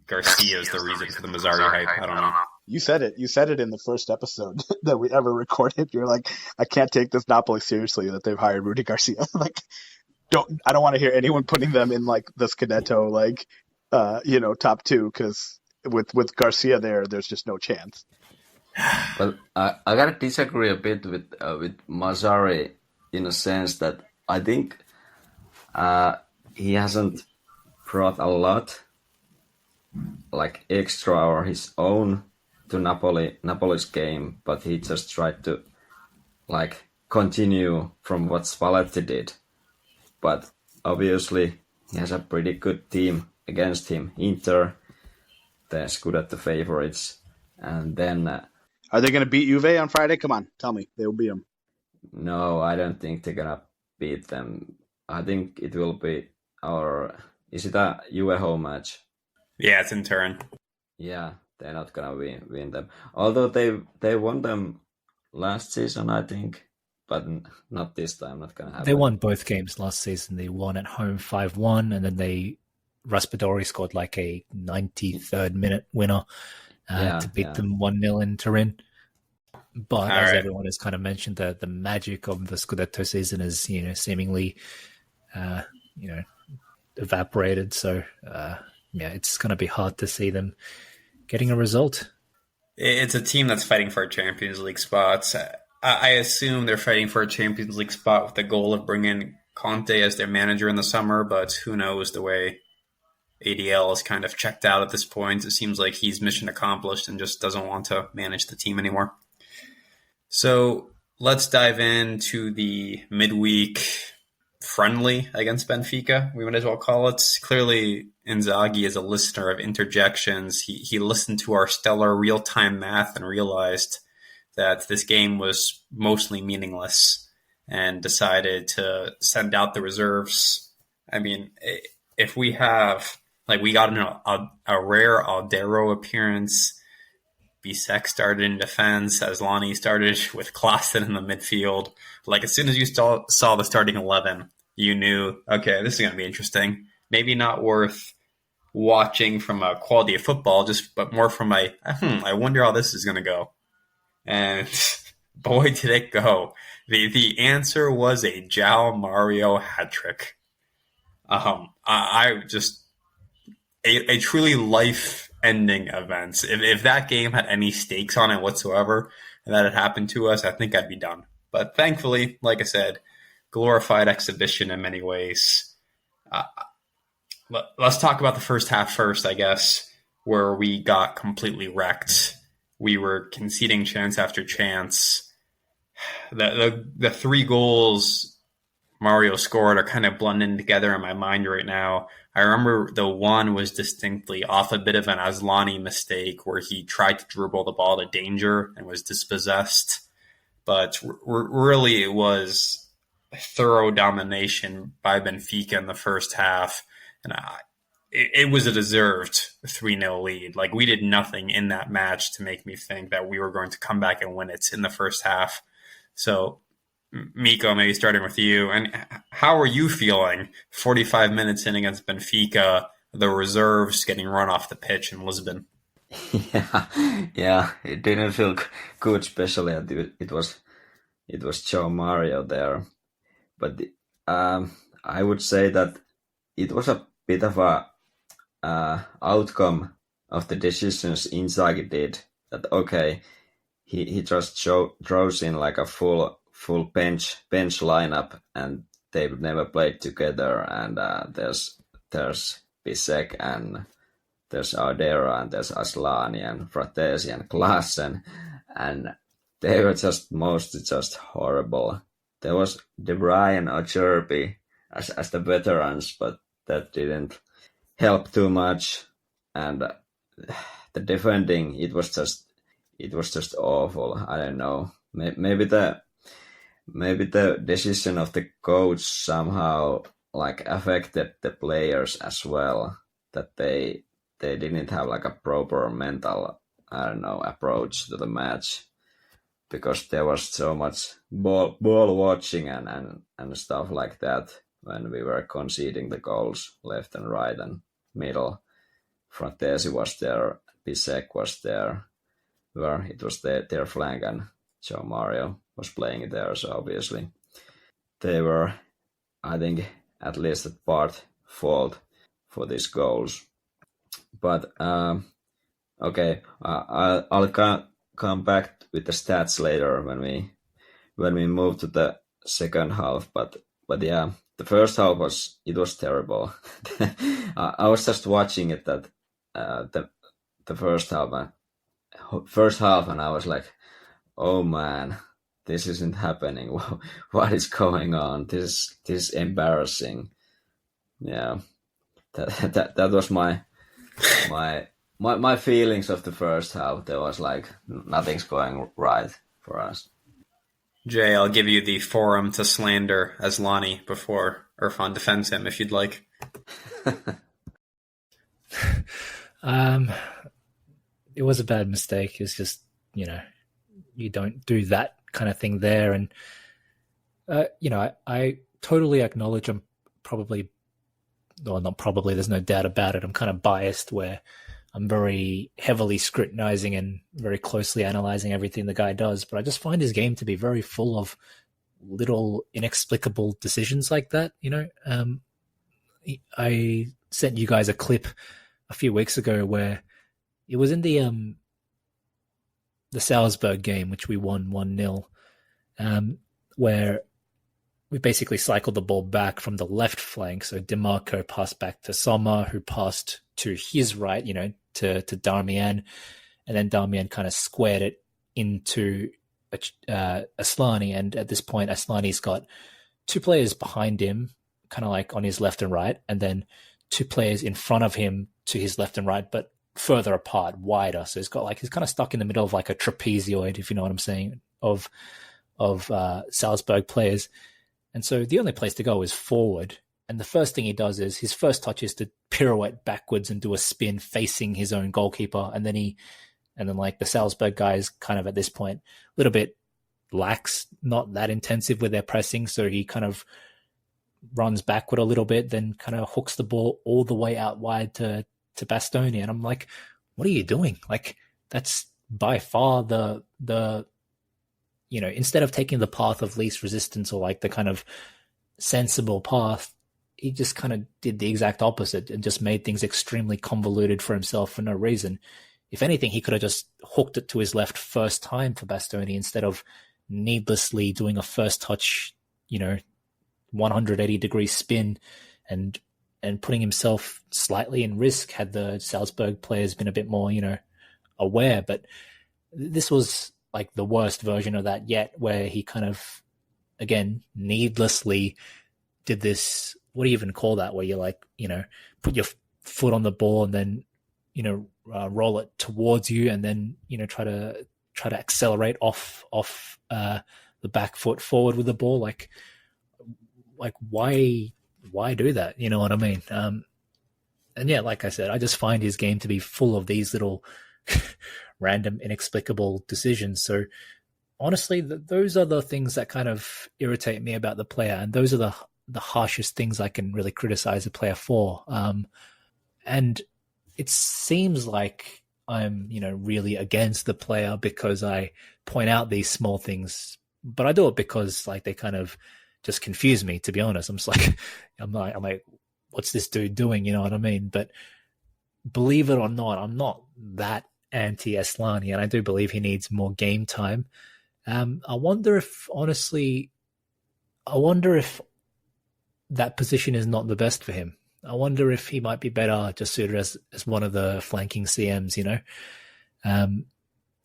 Garcia is the reason for the Mazzarri hype. I don't know. You said it. You said it in the first episode that we ever recorded. You're like, I can't take this Napoli seriously that they've hired Rudy Garcia. I don't want to hear anyone putting them in the Scudetto, top 2, because with Garcia there's just no chance. Well, I gotta disagree a bit with Mazzarri in a sense that I think he hasn't brought a lot extra or his own to Napoli's game, but he just tried to continue from what Spalletti did. But obviously he has a pretty good team against him. Inter, the Scudetto favorites, and then are they going to beat Juve on Friday? Come on, tell me they will beat them. No, I don't think they're gonna beat them. I think it will be is it a Juve home match? Yeah, it's in Turin. Yeah, they're not gonna win them. Although they won them last season, I think, but not this time. Not gonna happen. They won both games last season. They won at home 5-1, and then Raspadori scored a 93rd minute winner to beat them 1-0 in Turin. But as everyone has kind of mentioned, the magic of the Scudetto season is seemingly evaporated. So it's going to be hard to see them getting a result. It's a team that's fighting for a Champions League spots. I assume they're fighting for a Champions League spot with the goal of bringing Conte as their manager in the summer, but who knows, the way ADL is kind of checked out at this point. It seems like he's mission accomplished and just doesn't want to manage the team anymore. So let's dive into the midweek friendly against Benfica, we might as well call it. Clearly, Inzaghi is a listener of Interjections. He listened to our stellar real-time math and realized that this game was mostly meaningless. and decided to send out the reserves. I mean, if we have, like, we got a rare Aldero appearance. Bisek started in defense. Asllani started with Klaassen in the midfield. Like, as soon as you saw the starting 11, you knew, okay, this is going to be interesting. Maybe not worth watching from a quality of football, but more from I wonder how this is going to go. And boy, did it go. The answer was a João Mario hat trick. I just a truly life-ending event. If that game had any stakes on it whatsoever, and that had happened to us, I think I'd be done. But thankfully, like I said, glorified exhibition in many ways. Let's talk about the first half first, I guess, where we got completely wrecked. We were conceding chance after chance. The 3 goals Mario scored are kind of blending together in my mind right now. I remember the one was distinctly off a bit of an Asllani mistake where he tried to dribble the ball to danger and was dispossessed. But really it was thorough domination by Benfica in the first half. And it was a deserved 3-0 lead. Like, we did nothing in that match to make me think that we were going to come back and win it in the first half. So, Miko, maybe starting with you. And how are you feeling 45 minutes in against Benfica, the reserves getting run off the pitch in Lisbon? Yeah, it didn't feel good, especially it was João Mario there. But I would say that it was a bit of a outcome of the decisions Inzaghi did. That okay, he just throws in like a full bench lineup, and they've never played together. And there's Bisek, and there's Ardera, and there's Asllani and Fratesi and Klaassen, and they were just mostly just horrible. There was De Vrij and Acerbi as the veterans, but that didn't help too much. And the defending, it was just awful. I don't know. Maybe the decision of the coach somehow like affected the players as well. That they didn't have like a proper mental, I don't know, approach to the match, because there was so much ball watching and stuff like that when we were conceding the goals left and right and middle. Fratesi was there, Bisek was there, where it was their flank, and João Mario was playing there, so obviously they were, I think, at least at part fault for these goals. But okay, I'll come back with the stats later when we move to the second half. But yeah, the first half was terrible. I was just watching it that the first half, and I was like, oh man, this isn't happening. What is going on? This is embarrassing. Yeah, that was my feelings of the first half. There was like nothing's going right for us. Jay, I'll give you the forum to slander Asllani before Irfan defends him if you'd like. It was a bad mistake. It's just, you don't do that kind of thing there. And, I totally acknowledge I'm probably, well, not probably, there's no doubt about it. I'm kind of biased where I'm very heavily scrutinizing and very closely analyzing everything the guy does. But I just find his game to be very full of little inexplicable decisions like that. I sent you guys a clip a few weeks ago where it was in the Salzburg game, which we won 1-0, where we basically cycled the ball back from the left flank. So DeMarco passed back to Sommer, who passed to his right, to Darmian, and then Darmian kind of squared it into Asllani. And at this point, Asllani's got 2 players behind him, kind of like on his left and right, and then 2 players in front of him to his left and right, but further apart, wider. So he's kind of stuck in the middle of like a trapezoid, if you know what I'm saying, of Salzburg players. And so the only place to go is forward. And the first thing he does is his first touch is to pirouette backwards and do a spin facing his own goalkeeper. And then like the Salzburg guys kind of at this point, a little bit lax, not that intensive with their pressing. So he kind of runs backward a little bit, then kind of hooks the ball all the way out wide to Bastoni. And I'm like, what are you doing? Like, that's by far the instead of taking the path of least resistance or like the kind of sensible path, he just kind of did the exact opposite and just made things extremely convoluted for himself for no reason. If anything, he could have just hooked it to his left first time for Bastoni instead of needlessly doing a first touch, 180-degree spin and putting himself slightly in risk had the Salzburg players been a bit more, aware. But this was like the worst version of that yet, where he kind of, again, needlessly did this, what do you even call that, where you like, put your foot on the ball and then, roll it towards you and then, try to accelerate off the back foot forward with the ball. Like why do that? You know what I mean? And yeah, like I said, I just find his game to be full of these little random, inexplicable decisions. So honestly, those are the things that kind of irritate me about the player. And those are the harshest things I can really criticize a player for. And it seems like I'm, really against the player because I point out these small things, but I do it because like they kind of just confuse me, to be honest. I'm just like, I'm like, what's this dude doing? You know what I mean? But believe it or not, I'm not that anti-Asllani, and I do believe he needs more game time. I wonder if that position is not the best for him. I wonder if he might be better just suited as one of the flanking CMs,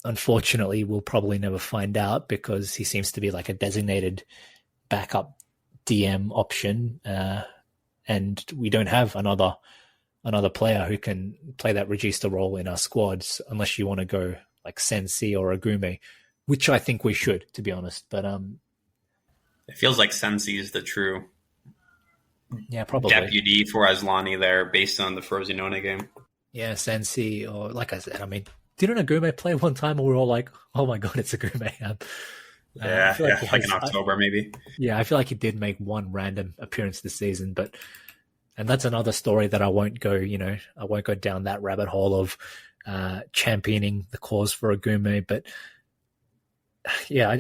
Unfortunately, we'll probably never find out because he seems to be like a designated backup DM option, and we don't have another player who can play that Regista role in our squads unless you want to go like Sensi or Agume, which I think we should, to be honest. But it feels like Sensi is the true probably deputy for Asllani there based on the Frosinone game. Yeah, Sensi, or like I said, I mean, didn't Agume play one time and we were all like, oh my God, it's Agume. Like in October maybe. Yeah, I feel like he did make one random appearance this season, and that's another story that I won't go down that rabbit hole of championing the cause for Agume. But yeah,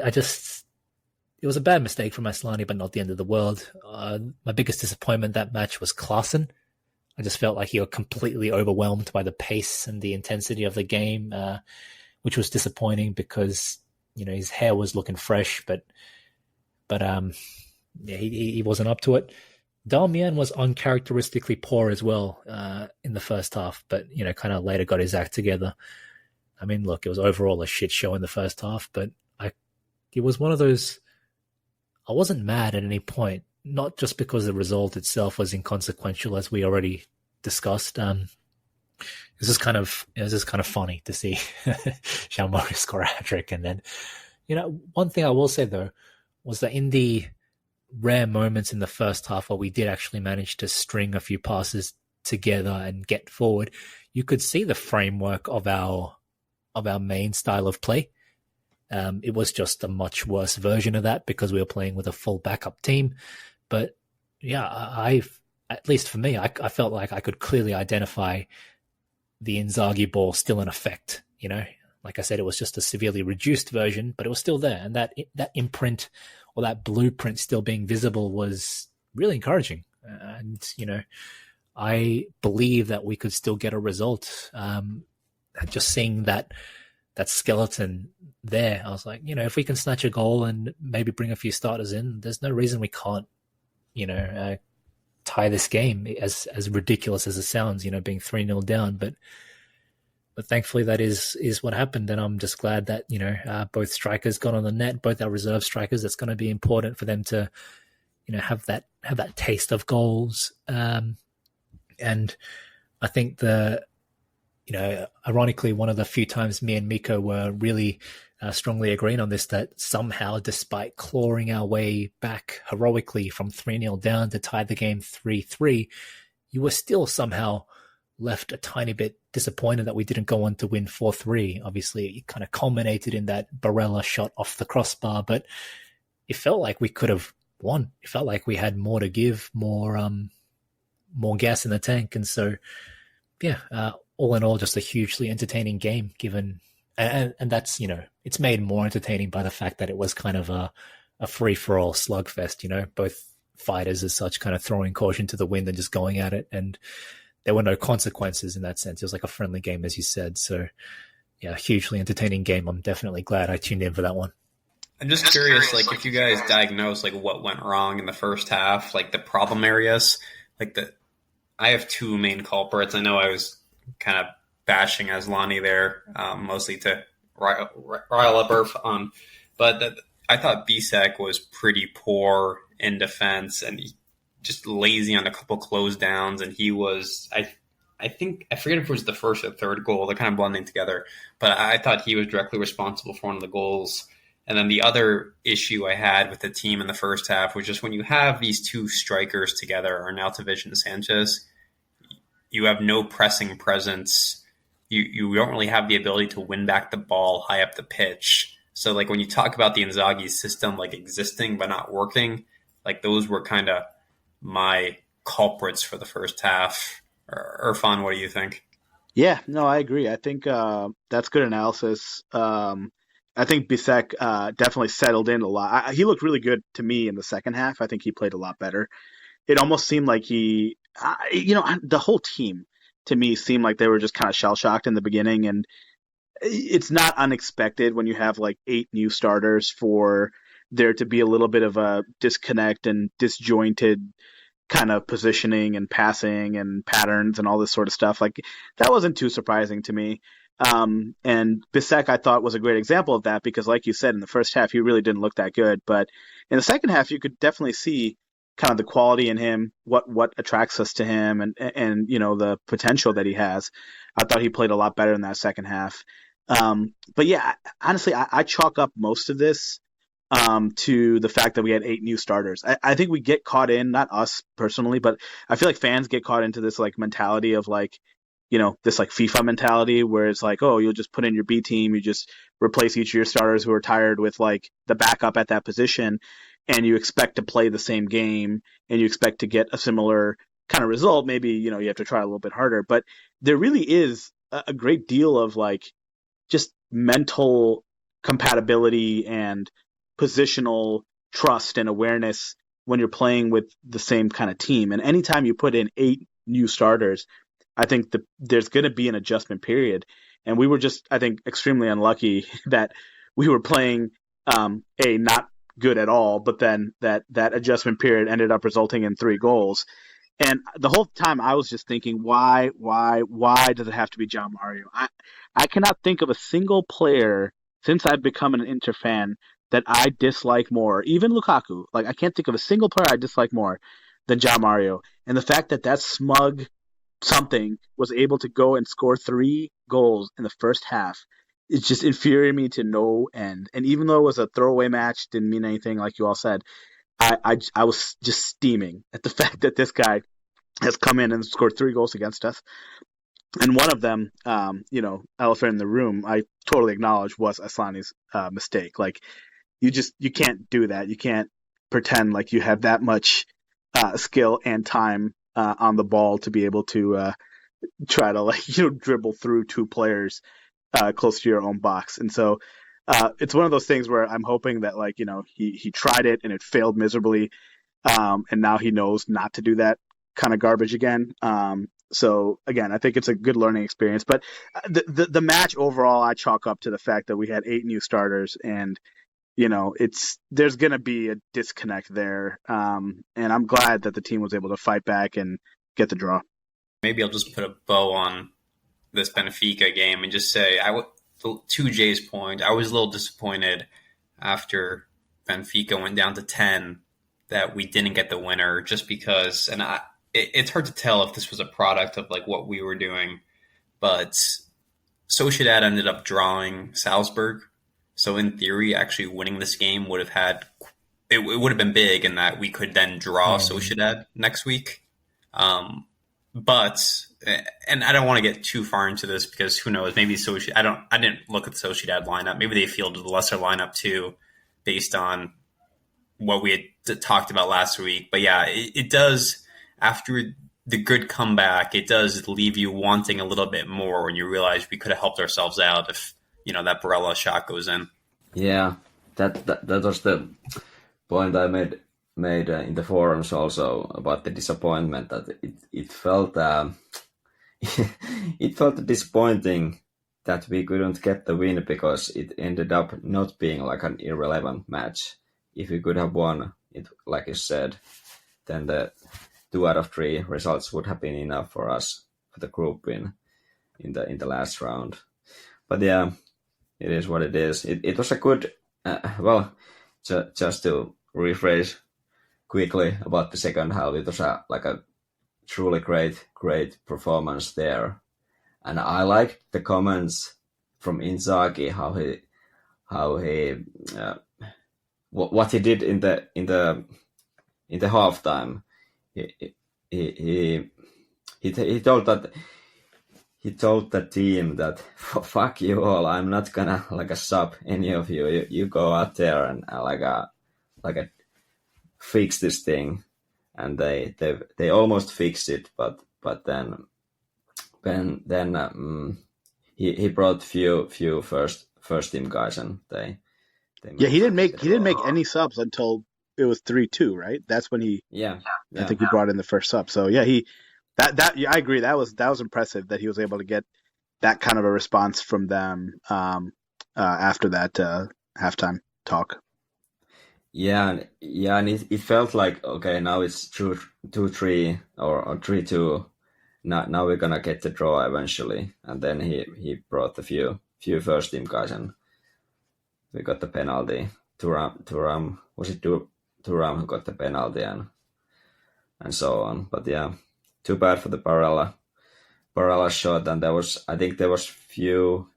it was a bad mistake from Asllani, but not the end of the world. My biggest disappointment that match was Klaassen. I just felt like he was completely overwhelmed by the pace and the intensity of the game, which was disappointing because, his hair was looking fresh, but he wasn't up to it. Darmian was uncharacteristically poor as well in the first half, but, kind of later got his act together. I mean, look, it was overall a shit show in the first half, but it was one of those, I wasn't mad at any point, not just because the result itself was inconsequential, as we already discussed. It was just kind of funny to see Jean-Marie score a hat-trick. And then, one thing I will say though was that in the rare moments in the first half where we did actually manage to string a few passes together and get forward, you could see the framework of our main style of play. It was just a much worse version of that because we were playing with a full backup team. But yeah, at least for me, I felt like I could clearly identify the Inzaghi ball still in effect. Like I said, it was just a severely reduced version, but it was still there. And that imprint or that blueprint still being visible was really encouraging. And, I believe that we could still get a result. Just seeing that skeleton there, I was like, if we can snatch a goal and maybe bring a few starters in, there's no reason we can't, tie this game, as ridiculous as it sounds, being 3-0 down. But thankfully that is what happened. And I'm just glad that, both strikers got on the net, both our reserve strikers. That's going to be important for them to, have that taste of goals. And I think ironically, one of the few times me and Miko were really strongly agreeing on this, that somehow, despite clawing our way back heroically from 3-0 down to tie the game 3-3, you were still somehow left a tiny bit disappointed that we didn't go on to win 4-3. Obviously, it kind of culminated in that Barella shot off the crossbar, but it felt like we could have won. It felt like we had more to give, more gas in the tank. And so, all in all, just a hugely entertaining game, given, and that's, it's made more entertaining by the fact that it was kind of a free-for-all slugfest, both fighters as such kind of throwing caution to the wind and just going at it. And there were no consequences in that sense. It was like a friendly game, as you said. So, yeah, hugely entertaining game. I'm definitely glad I tuned in for that one. I'm just curious, like, if you guys diagnose, like, what went wrong in the first half, like, the problem areas, like, I have two main culprits. I know I was kind of bashing Aslani there, mostly to rile up Earth on, but I thought Bisek was pretty poor in defense, and just lazy on a couple close downs, and he was, I think, I forget if it was the first or third goal, they're kind of blending together, but I thought he was directly responsible for one of the goals. And then the other issue I had with the team in the first half was just when you have these two strikers together, Arnautovic and Sanchez, you have no pressing presence. You don't really have the ability to win back the ball high up the pitch. So, like, when you talk about the Inzaghi system, like, existing but not working, like, those were kind of my culprits for the first half. Irfan, what do you think? Yeah, no, I agree. I think that's good analysis. I think Bisek definitely settled in a lot. He looked really good to me in the second half. I think he played a lot better. It almost seemed like the whole team to me seemed like they were just kind of shell-shocked in the beginning. And it's not unexpected when you have like 8 new starters for there to be a little bit of a disconnect and disjointed kind of positioning and passing and patterns and all this sort of stuff. Like, that wasn't too surprising to me. And Bisek, I thought, was a great example of that because, like you said, in the first half, he really didn't look that good. But in the second half, you could definitely see kind of the quality in him, what attracts us to him, and the potential that he has. I thought he played a lot better in that second half. But yeah, honestly, I chalk up most of this to the fact that we had 8 new starters. I think we get caught in, not us personally, but I feel like fans get caught into this like mentality of like, this like FIFA mentality where it's like, oh, you'll just put in your B team, you just replace each of your starters who are tired with like the backup at that position, and you expect to play the same game and you expect to get a similar kind of result. Maybe, you have to try a little bit harder, but there really is a great deal of like just mental compatibility and positional trust and awareness when you're playing with the same kind of team. And anytime you put in 8 new starters, I think there's going to be an adjustment period. And we were just, I think, extremely unlucky that we were playing not good at all, but then that adjustment period ended up resulting in 3 goals. And the whole time I was just thinking, why does it have to be John Mario? I cannot think of a single player since I've become an Inter fan that I dislike more, even Lukaku. Like, I can't think of a single player I dislike more than John Mario. And the fact that smug something was able to go and score 3 goals in the first half, it just infuriated me to no end. And even though it was a throwaway match, didn't mean anything, like you all said, I was just steaming at the fact that this guy has come in and scored 3 goals against us. And one of them, elephant in the room, I totally acknowledge was Aslani's mistake. Like, you can't do that. You can't pretend like you have that much skill and time on the ball to be able to try to dribble through 2 players close to your own box. And so it's one of those things where I'm hoping that he tried it and it failed miserably, and now he knows not to do that kind of garbage again. So again, I think it's a good learning experience. But the match overall, I chalk up to the fact that we had 8 new starters, and there's going to be a disconnect there. And I'm glad that the team was able to fight back and get the draw. Maybe I'll just put a bow on this Benfica game and just say, to Jay's point, I was a little disappointed after Benfica went down to 10 that we didn't get the winner, just because, and it's hard to tell if this was a product of like what we were doing, but Sociedad ended up drawing Salzburg. So in theory, actually winning this game would have had it would have been big in that we could then draw Sociedad next week. But and I don't want to get too far into this because who knows? Maybe Sociedad. I didn't look at the Sociedad lineup. Maybe they fielded the lesser lineup too, based on what we had talked about last week. But yeah, it does after the good comeback. It does leave you wanting a little bit more when you realize we could have helped ourselves out if that Barella shot goes in. Yeah, that was the point I made in the forums also about the disappointment that it felt it felt disappointing that we couldn't get the win because it ended up not being like an irrelevant match. If we could have won it, like you said, then the 2 out of 3 results would have been enough for us for the group win in the last round. But yeah, it is what it is. It was a good just to rephrase quickly about the second half, it was a truly great performance there, and I liked the comments from Inzaghi how he what he did in the halftime. He told the team that fuck you all, I'm not gonna sub any of you. You go out there and fix this thing, and they almost fixed it, but then he brought few first team guys, and they he didn't make any subs until it was 3-2, right? That's when I think he brought in the first sub. So yeah, I agree. That was impressive that he was able to get that kind of a response from them after that halftime talk. Yeah, and it felt like, okay, now it's 2-3 or 3-2. Now we're gonna get the draw eventually, and then he brought a few first team guys, and we got the penalty. Thuram was it Thuram who got the penalty and so on. But yeah, too bad for the Barella shot, and I think there was few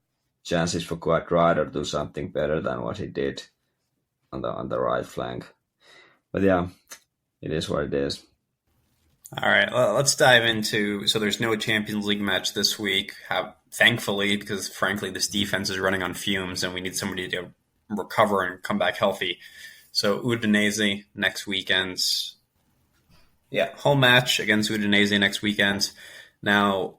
chances for Quadrado to do something better than what he did on the right flank. But yeah, it is what it is. All right, let's dive into. So there's no Champions League match this week, thankfully, because frankly this defense is running on fumes, and we need somebody to recover and come back healthy. So Udinese next weekend. Yeah, home match against Udinese next weekend. Now,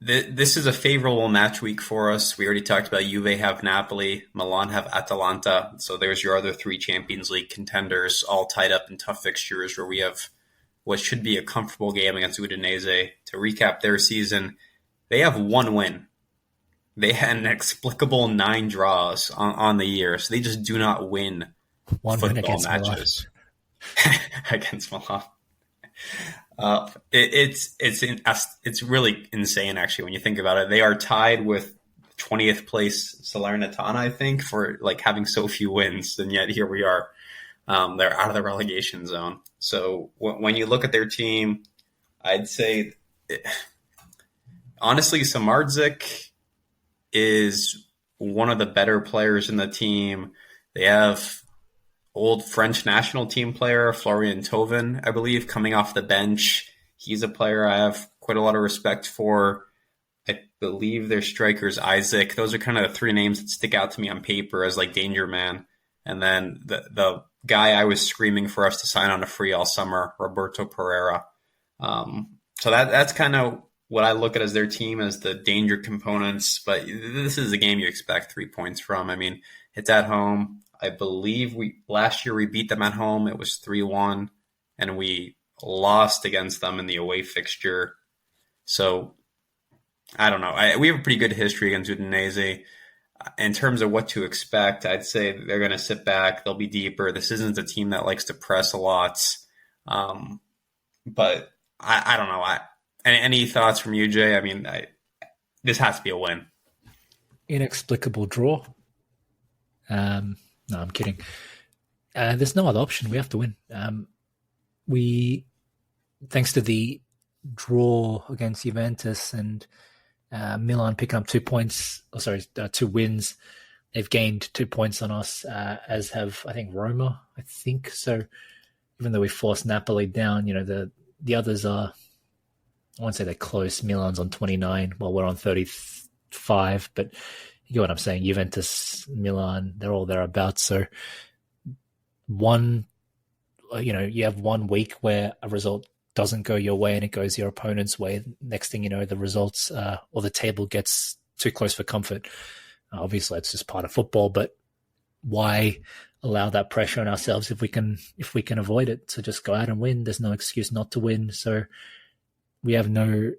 this is a favorable match week for us. We already talked about Juve have Napoli, Milan have Atalanta. So there's your other 3 Champions League contenders, all tied up in tough fixtures where we have what should be a comfortable game against Udinese. To recap their season, they have 1 win. They had an inexplicable 9 draws on the year. So they just do not win football matches against Milan. It's really insane, actually, when you think about it. They are tied with 20th place Salernitana, I think, for having so few wins, and yet here we are. They're out of the relegation zone. So when you look at their team, I'd say, honestly, Samardžić is one of the better players in the team. They have old French national team player Florian Thauvin, I believe, coming off the bench. He's a player I have quite a lot of respect for. I believe their striker's Isaac. Those are kind of the 3 names that stick out to me on paper as danger man. And then the guy I was screaming for us to sign on a free all summer, Roberto Pereira. So that's kind of what I look at as their team, as the danger components. But this is a game you expect 3 points from. I mean, it's at home. I believe last year we beat them at home. It was 3-1, and we lost against them in the away fixture. So I don't know. We have a pretty good history against Udinese. In terms of what to expect, I'd say they're going to sit back. They'll be deeper. This isn't a team that likes to press a lot. But I don't know. Any thoughts from you, Jay? I mean, this has to be a win. Inexplicable draw. No, I'm kidding. There's no other option. We have to win. Thanks to the draw against Juventus and Milan picking up 2 points, 2 wins, they've gained 2 points on us, as have, I think, Roma, I think. So even though we forced Napoli down, the others are, I won't say they're close. Milan's on 29 while we're on 35, but you get what I'm saying. Juventus, Milan, they're all thereabouts. So you have 1 week where a result doesn't go your way and it goes your opponent's way. Next thing you know, the results or the table gets too close for comfort. Obviously, it's just part of football, but why allow that pressure on ourselves if we can avoid it? So just go out and win. There's no excuse not to win. So we have no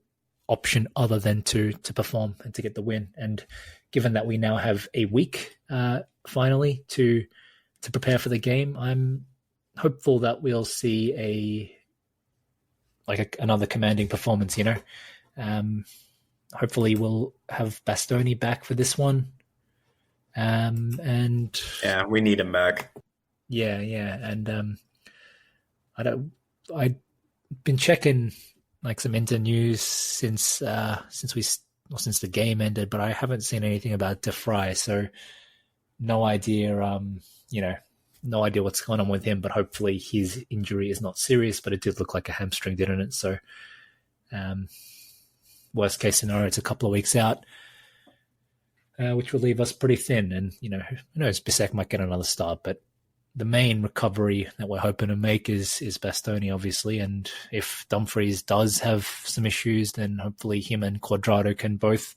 option other than to perform and to get the win. And given that we now have a week finally to prepare for the game, I'm hopeful that we'll see another commanding performance. Hopefully we'll have Bastoni back for this one. And yeah, we need him back. Yeah, and I've been checking some Inter news since the game ended, but I haven't seen anything about De Vrij, so no idea. No idea what's going on with him, but hopefully his injury is not serious. But it did look like a hamstring, didn't it? So, worst case scenario, it's a couple of weeks out, which will leave us pretty thin. And who knows, Bissek might get another start, but the main recovery that we're hoping to make is Bastoni, obviously. And if Dumfries does have some issues, then hopefully him and Quadrado can both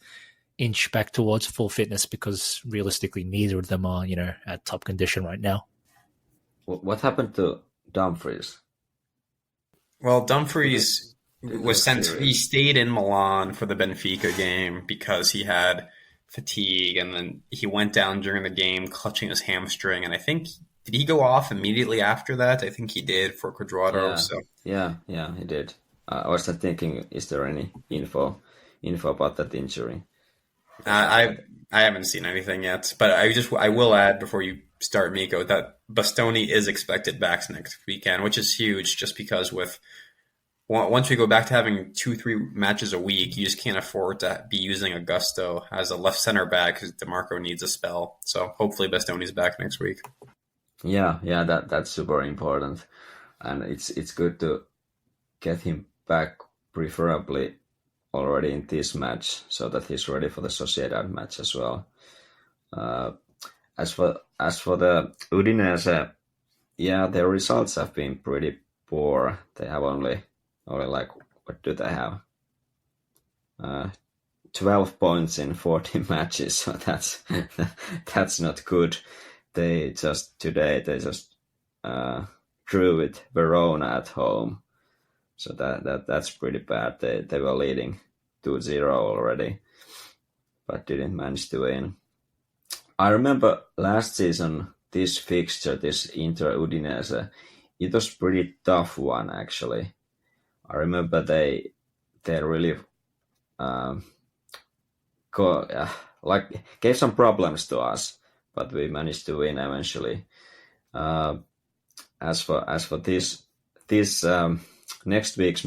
inch back towards full fitness, because realistically, neither of them are at top condition right now. What happened to Dumfries? Well, Dumfries was sent. serious. He stayed in Milan for the Benfica game because he had fatigue, and then he went down during the game clutching his hamstring. And I think, did he go off immediately after that? I think he did for Quadrado. Yeah. So Yeah, he did. I was just thinking, is there any info about that injury? I haven't seen anything yet, but I will add before you start, Miko, that Bastoni is expected back next weekend, which is huge, just because once we go back to having 2-3 matches a week, you just can't afford to be using Augusto as a left center back because DeMarco needs a spell. So hopefully Bastoni's back next week. Yeah, that's super important, and it's good to get him back, preferably already in this match, so that he's ready for the Sociedad match as well. As for the Udinese, yeah, their results have been pretty poor. They have only what do they have? 12 points in 14 matches, so that's not good. They just drew with Verona at home, so that's pretty bad. They were leading 2-0 already, but didn't manage to win. I remember last season, this fixture, this Inter-Udinese, it was pretty tough one, actually. I remember they really gave some problems to us, but we managed to win eventually. As for this next week's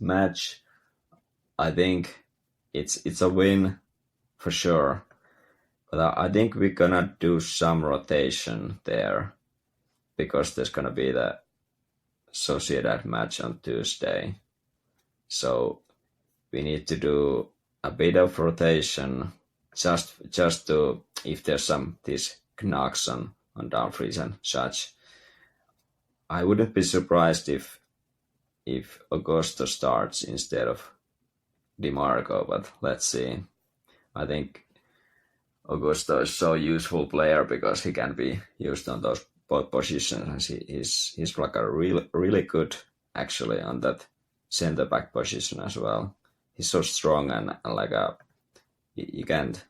match, I think it's a win for sure. But I think we're gonna do some rotation there, because there's gonna be the Sociedad match on Tuesday. So we need to do a bit of rotation, just to, if there's these knocks on Dumfries and such. I wouldn't be surprised if Augusto starts instead of DiMarco, but let's see. I think Augusto is so useful player because he can be used on those both positions. He's like a really good, actually, on that center back position as well. He's so strong and like you can't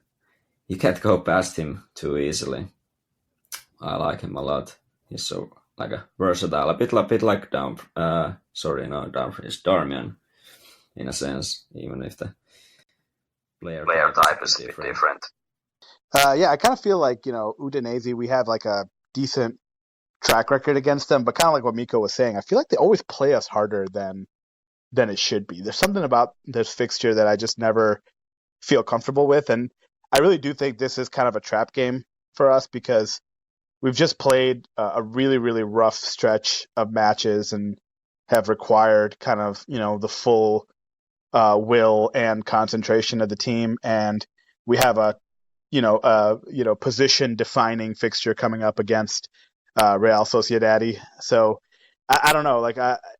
go past him too easily. I like him a lot. He's so like a versatile, a bit like Dumfries, Darmian, in a sense, even if the player type is a bit different. Yeah, I kind of feel like, Udinese, we have like a decent track record against them, but kind of like what Miko was saying, I feel like they always play us harder than it should be. There's something about this fixture that I just never feel comfortable with. And I really do think this is kind of a trap game for us because we've just played a really, really rough stretch of matches and have required kind of, the full will and concentration of the team. And we have a, position defining fixture coming up against Real Sociedad. So I don't know, like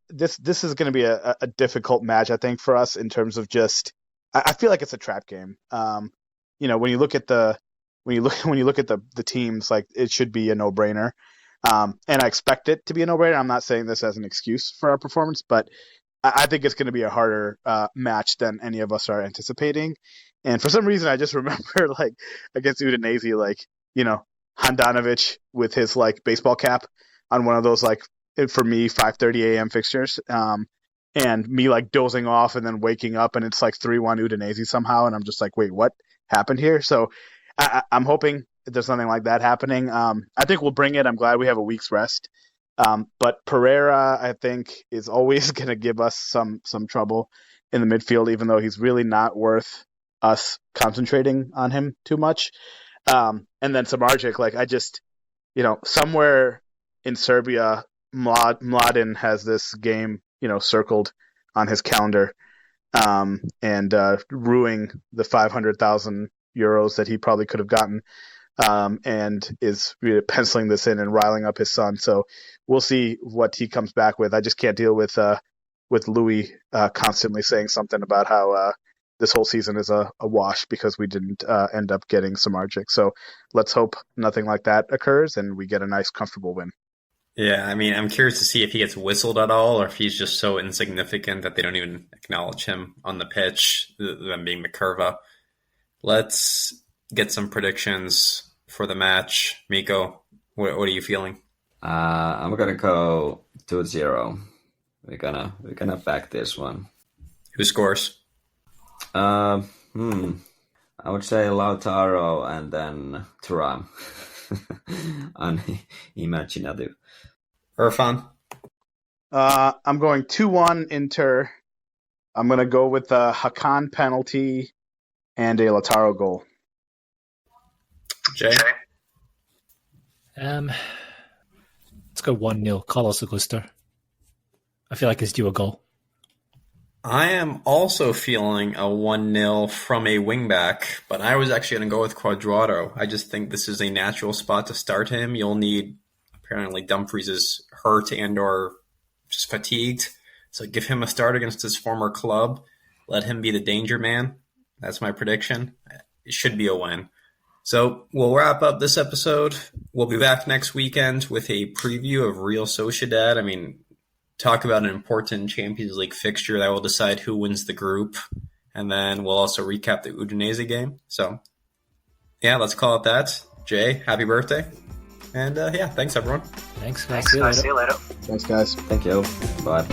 this is going to be a difficult match, I think, for us in terms of just, I feel like it's a trap game. When you look at the teams, like it should be a no-brainer. And I expect it to be a no-brainer. I'm not saying this as an excuse for our performance, but I think it's going to be a harder match than any of us are anticipating. And for some reason, I just remember like against Udinese, like, Handanovic with his like baseball cap on one of those, like, for me, 5:30 a.m. fixtures. And me like dozing off and then waking up and it's like 3-1 Udinese somehow. And I'm just like, wait, what happened here? So I'm hoping there's something like that happening. I think we'll bring it. I'm glad we have a week's rest. But Pereira, I think, is always going to give us some trouble in the midfield, even though he's really not worth us concentrating on him too much. And then Samardzic, like I just, somewhere in Serbia, Mladen has this game, circled on his calendar, and ruining the 500,000 euros that he probably could have gotten, and is really penciling this in and riling up his son. So we'll see what he comes back with. I just can't deal with Louis constantly saying something about how this whole season is a wash because we didn't end up getting Samardzic. So let's hope nothing like that occurs and we get a nice, comfortable win. Yeah, I mean, I'm curious to see if he gets whistled at all or if he's just so insignificant that they don't even acknowledge him on the pitch, them being the curva. Let's get some predictions for the match. Miko, what are you feeling? I'm gonna go 2-0. We're gonna back this one. Who scores? I would say Lautaro and then Thuram. Unimaginative. Irfan? I'm going 2-1 Inter. I'm going to go with a Hakan penalty and a Lautaro goal. Jay? Let's go 1-0. Carlos Augusto. I feel like it's due a goal. I am also feeling a 1-0 from a wingback, but I was actually going to go with Cuadrado. I just think this is a natural spot to start him. You'll need, apparently Dumfries is hurt and or just fatigued, so give him a start against his former club. Let him be the danger man. That's my prediction. It should be a win. So we'll wrap up this episode. We'll be back next weekend with a preview of Real Sociedad. I mean, talk about an important Champions League fixture that will decide who wins the group. And then we'll also recap the Udinese game. So, yeah, let's call it that. Jay, happy birthday. And, thanks, everyone. Thanks, guys. See you later. Thanks, guys. Thank you. Bye.